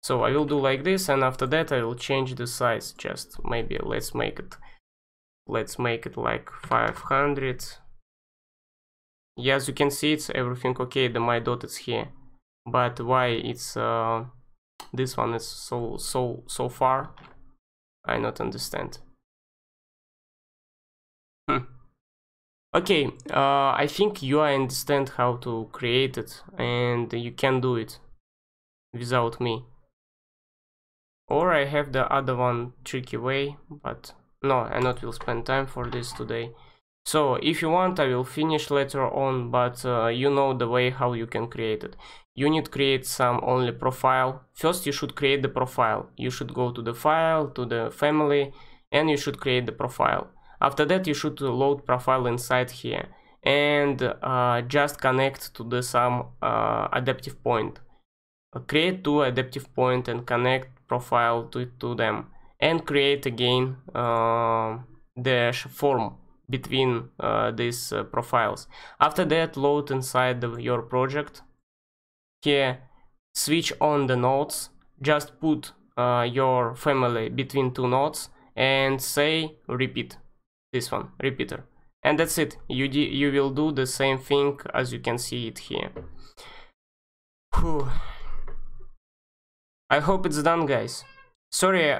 So I will do like this, and after that I will change the size. Just maybe let's make it like 500. Yeah, as you can see, it's everything okay. My dot is here, but why it's this one is so far? I not understand. Okay, I think you understand how to create it, and you can do it without me. Or I have the other one tricky way, but no, I not will spend time for this today. So if you want, I will finish later on, but you know the way how you can create it. You need to create some only profile. First you should create the profile. You should go to the file, to the family, and you should create the profile. After that you should load profile inside here and just connect to the some adaptive point. Create two adaptive point and connect profile to them, and create again the form between these profiles. After that, load inside your project. Here, switch on the nodes. Just put your family between two nodes and say repeat. This one, repeater, and that's it. You will do the same thing as you can see it here. Whew. I hope it's done, guys. Sorry,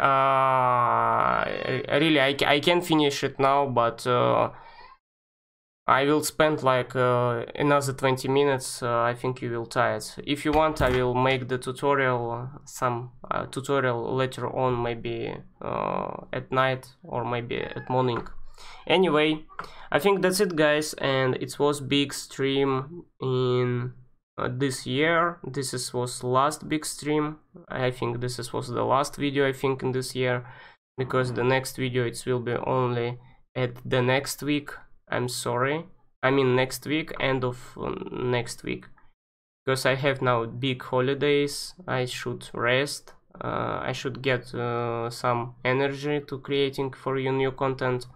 really, I can finish it now, but I will spend like another 20 minutes. I think you will tired. If you want, I will make the tutorial, some tutorial later on, maybe at night or maybe at morning. Anyway, I think that's it, guys, and it was big stream in this year. This was last big stream. I think this was the last video, I think, in this year, because the next video it will be only at the next week. I'm sorry, I mean next week, end of next week, because I have now big holidays. I should rest. I should get some energy to creating for you new content.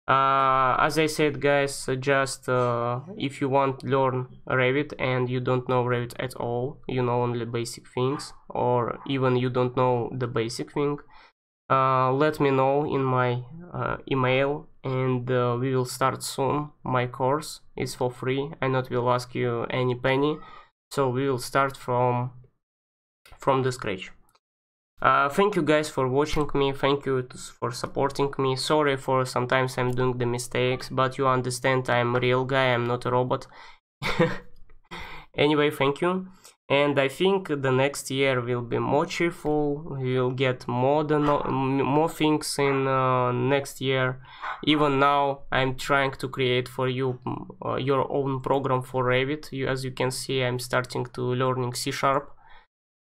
As I said, guys, just if you want to learn Revit and you don't know Revit at all, you know only basic things, or even you don't know the basic thing, let me know in my email, and we will start soon. My course is for free. I not will ask you any penny, so we will start from the scratch. Thank you guys for watching me. Thank you for supporting me. Sorry for sometimes I'm doing the mistakes, but you understand I'm a real guy, I'm not a robot. Anyway, thank you, and I think the next year will be more cheerful. We will get more things in next year. Even now I'm trying to create for you your own program for Revit. As you can see, I'm starting to learning C#.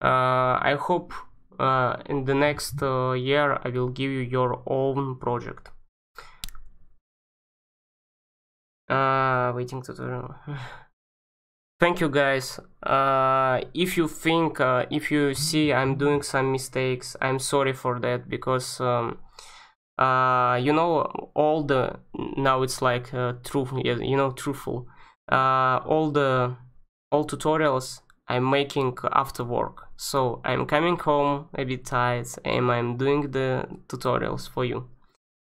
I hope in the next year I will give you your own project. Waiting tutorial. Thank you, guys. If you think, if you see I'm doing some mistakes, I'm sorry for that, because you know, all the, now it's like truthful, you know, truthful. All tutorials I'm making after work, so I'm coming home a bit tired and I'm doing the tutorials for you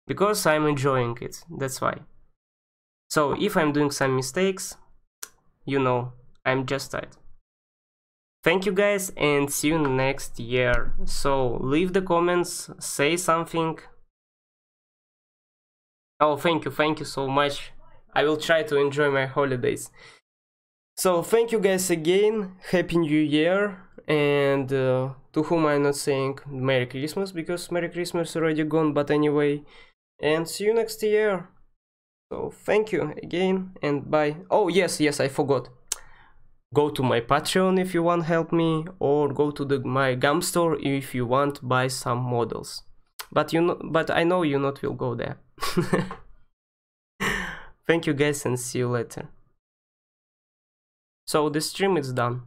because I'm enjoying it, that's why. So if I'm doing some mistakes, you know, I'm just tired. Thank you, guys, and see you next year. So leave the comments, say something. Oh, thank you so much. I will try to enjoy my holidays. So thank you, guys, again. Happy New Year, and to whom I'm not saying Merry Christmas, because Merry Christmas already gone, but anyway, and see you next year. So thank you again, and bye. Oh yes, I forgot. Go to my Patreon if you want to help me, or go to my GAM store if you want to buy some models. But I know you not will go there. Thank you, guys, and see you later. So the stream is done.